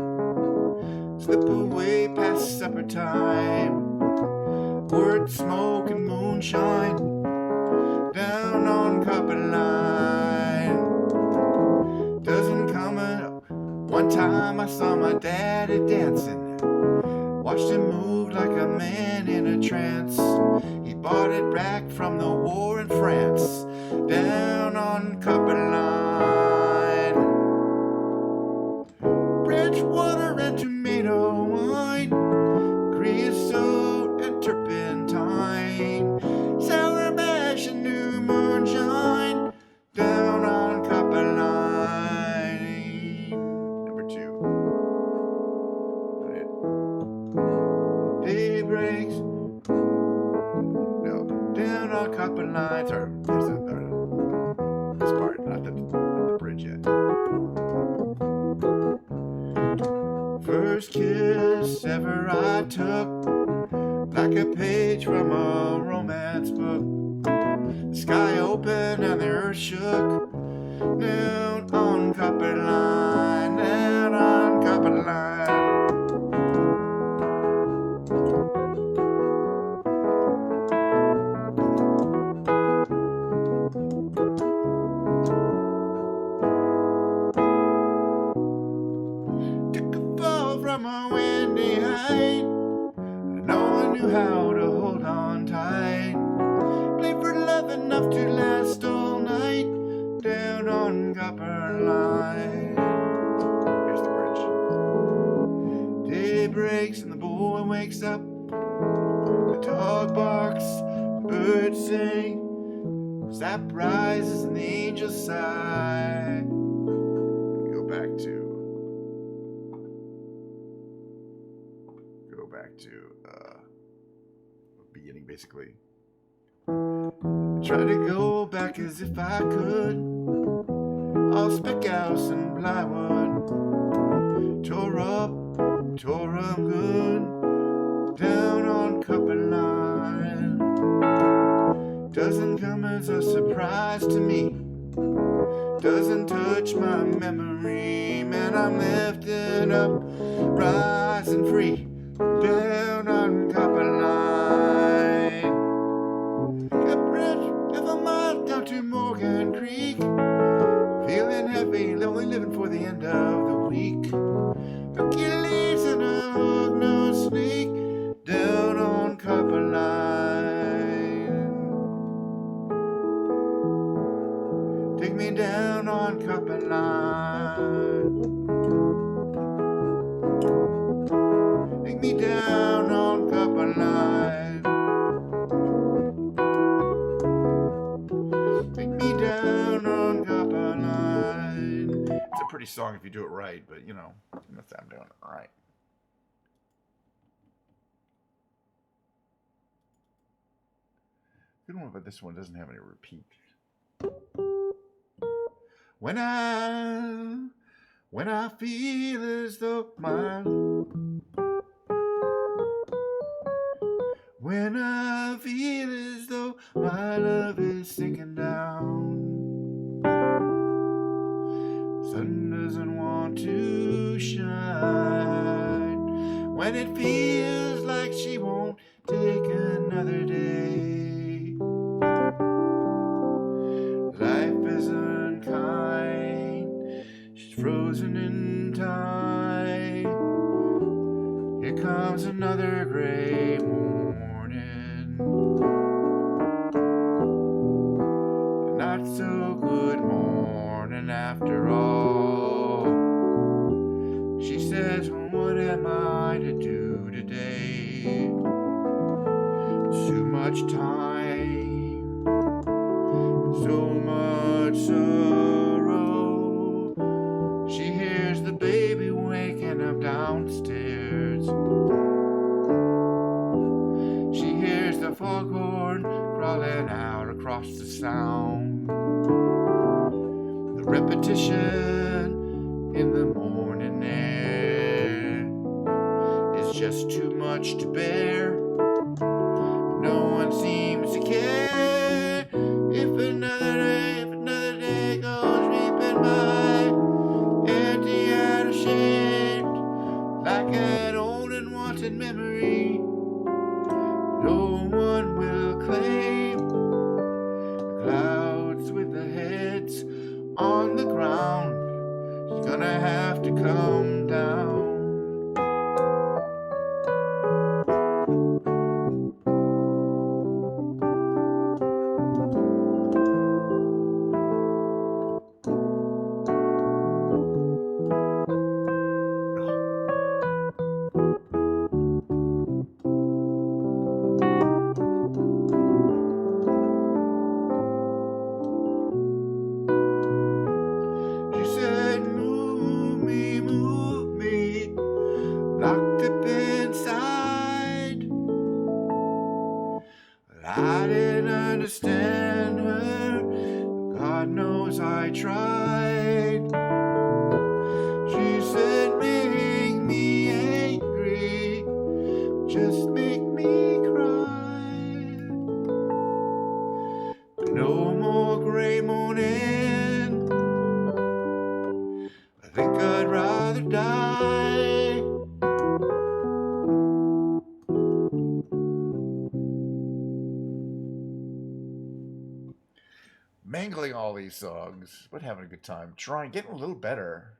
Slip away past supper time. Word, smoke, and moonshine, down on Copper Line. Doesn't come up. One time I saw my daddy dancing, watched him move like a man in a trance. He bought it back from the war in France, down on Copper Line. Bridgewater and tomato wine, creosote and turpentine, sour mash and new moonshine, down on Copper Line. Number 2. Day breaks. No, down on Copper Line. Sorry, there's this part, not the bridge yet. First kiss ever I took, like a page from a romance book. The sky opened and the earth shook, down on Copper Line, down on Copper Line. Took a fall from a windy height, no one knew how to hold on tight. Played for love enough to last all night, down on Copper Line. Here's the bridge. Day breaks and the boy wakes up. The dog barks, the birds sing, sap rises and the angels sigh. Go back to beginning, basically. Try to go back as if I could, all spec house and plywood, tore up, tore 'em good, down on Copper Line. Doesn't come as a surprise to me, doesn't touch my memory, man, I'm lifting up, rising free, down on Copper Line. Got bridge half a mile down to Morgan Creek, feeling heavy, lonely, living for the end of the week. Hercules and a hook-nosed snake, down on Copper Line. Take me down on Copper Line. Take me down on Copper Line. Take me down on Copper Line. It's a pretty song if you do it right, but you know, that's how I'm doing it. All right. Good one, but this one doesn't have any repeat. When I feel as though when I feel as though my love is sinking down, sun doesn't want to shine, when it feels like she won't take another day, life is unkind, she's frozen in time. Here comes another gray morning, a not so good morning after all. She says, well, what am I to do today? Too much time, so much sorrow. She hears the baby waking up downstairs. She hears the foghorn crawling out across the sound. The repetition in the morning air is just too much to bear. No one seems to care. If another day goes reaping by, empty and ashamed, like an old and wanted memory, no one will claim. Clouds with the heads on the ground, she's gonna have to come down. Move me, locked up inside. I didn't understand her, God knows I tried. She said, make me angry, just make me cry. No more gray morning, I think I'd rather die. Mangling all these songs, but having a good time. Getting a little better.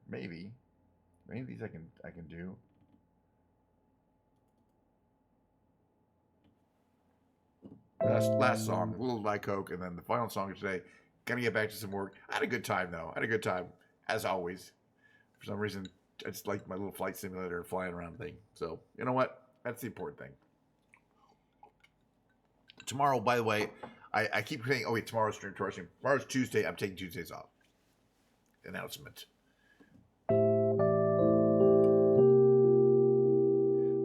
Maybe. Maybe these I can do. Last song, a little Diet Coke, and then the final song of today. Gonna get back to some work. I had a good time though. As always. For some reason, I just like my little flight simulator flying around thing. So, you know what? That's the important thing. Tomorrow, by the way, I keep saying, oh wait, tomorrow's Tuesday. I'm taking Tuesdays off. Announcement. The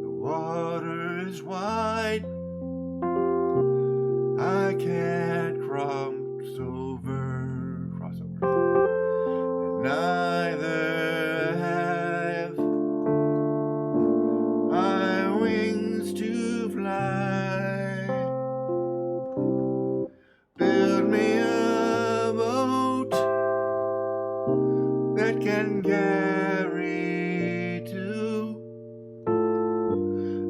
water is wide. I can't cross over. And neither have my wings to fly. Build me a boat that can carry two,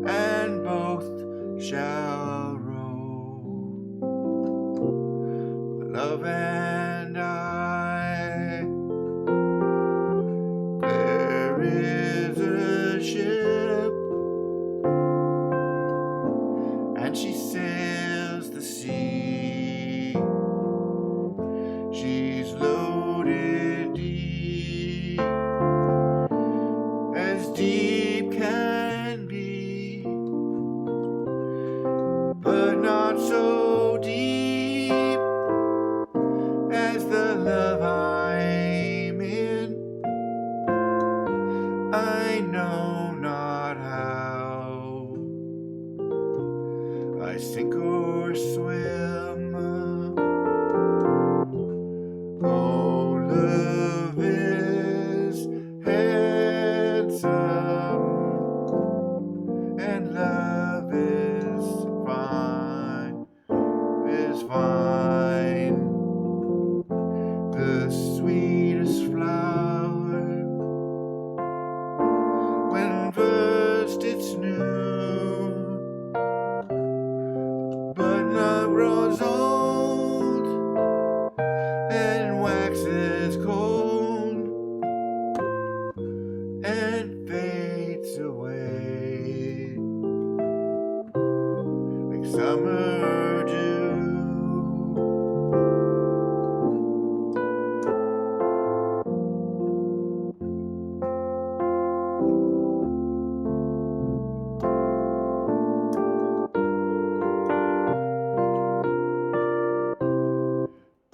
and both shall row. Love and I. There is a ship, and she sails the sea. She's loaded deep was fine. The sweetest flower, when first it's new, but love grows old and waxes cold and fades away like summer dew.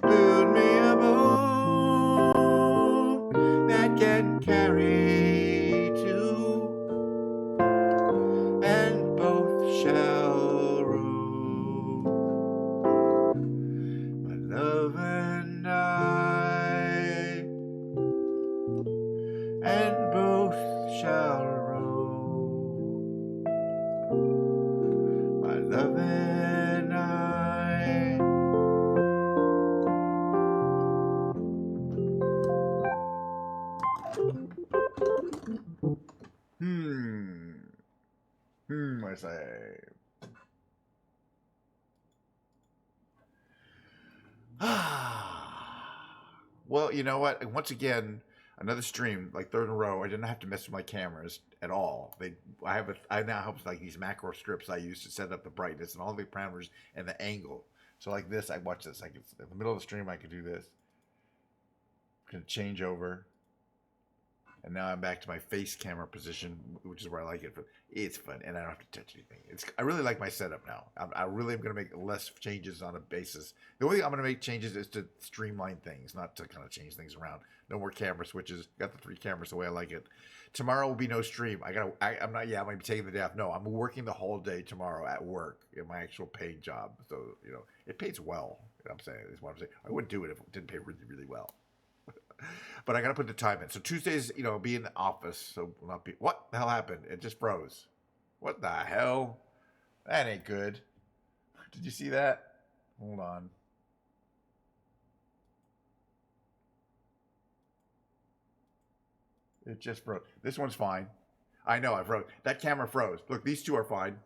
Build me a boat that can carry two, and both shall row, my love and I, and both shall row, my love and I. I say. Well, you know what? Once again, another stream, like third in a row. I didn't have to mess with my cameras at all. I now have like these macro strips I use to set up the brightness and all the parameters and the angle. So like this, I watch this. I can, in the middle of the stream, I can do this. Can change over. And now I'm back to my face camera position, which is where I like it. But it's fun, and I don't have to touch anything. I really like my setup now. I really am going to make less changes on a basis. The only thing I'm going to make changes is to streamline things, not to kind of change things around. No more camera switches. Got the 3 cameras the way I like it. Tomorrow will be no stream. I'm not. Yeah, I might be taking the day off. No, I'm working the whole day tomorrow at work in my actual paid job. So it pays well. You know what I'm saying is what I'm saying. I wouldn't do it if it didn't pay really, really well. But I gotta put the time in. So Tuesdays, be in the office. So will not be. What the hell happened? It just froze. What the hell? That ain't good. Did you see that? Hold on. It just froze. This one's fine. I know I froze. That camera froze. Look, these two are fine.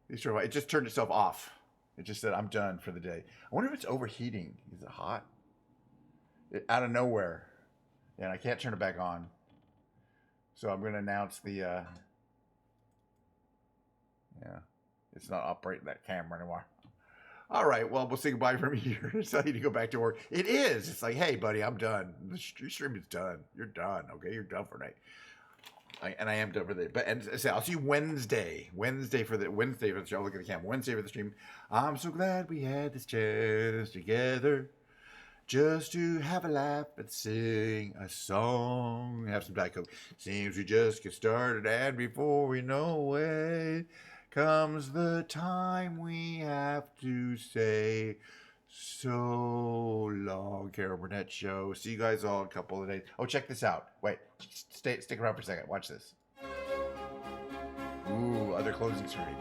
These two are fine. It just turned itself off. It just said I'm done for the day. I wonder if it's overheating. Is it hot? Out of nowhere, and I can't turn it back on. So I'm going to announce the, it's not operating that camera anymore. All right, well, we'll say goodbye from here. So I need to go back to work. It is. It's like, hey, buddy, I'm done. The stream is done. You're done. Okay, you're done for tonight. I am done for the day. But I'll see you Wednesday. Wednesday for the show. Look at the camera. Wednesday for the stream. I'm so glad we had this chance together. Just to have a laugh and sing a song. Have some Diet Coke. Seems we just get started, and before we know it, comes the time we have to say so long. Carol Burnett Show. See you guys all in a couple of days. Oh, check this out. Wait, stick around for a second. Watch this. Ooh, other closing screen.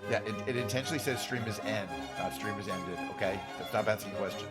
Yeah, it intentionally says stream is end, not stream is ended, okay? Stop asking questions.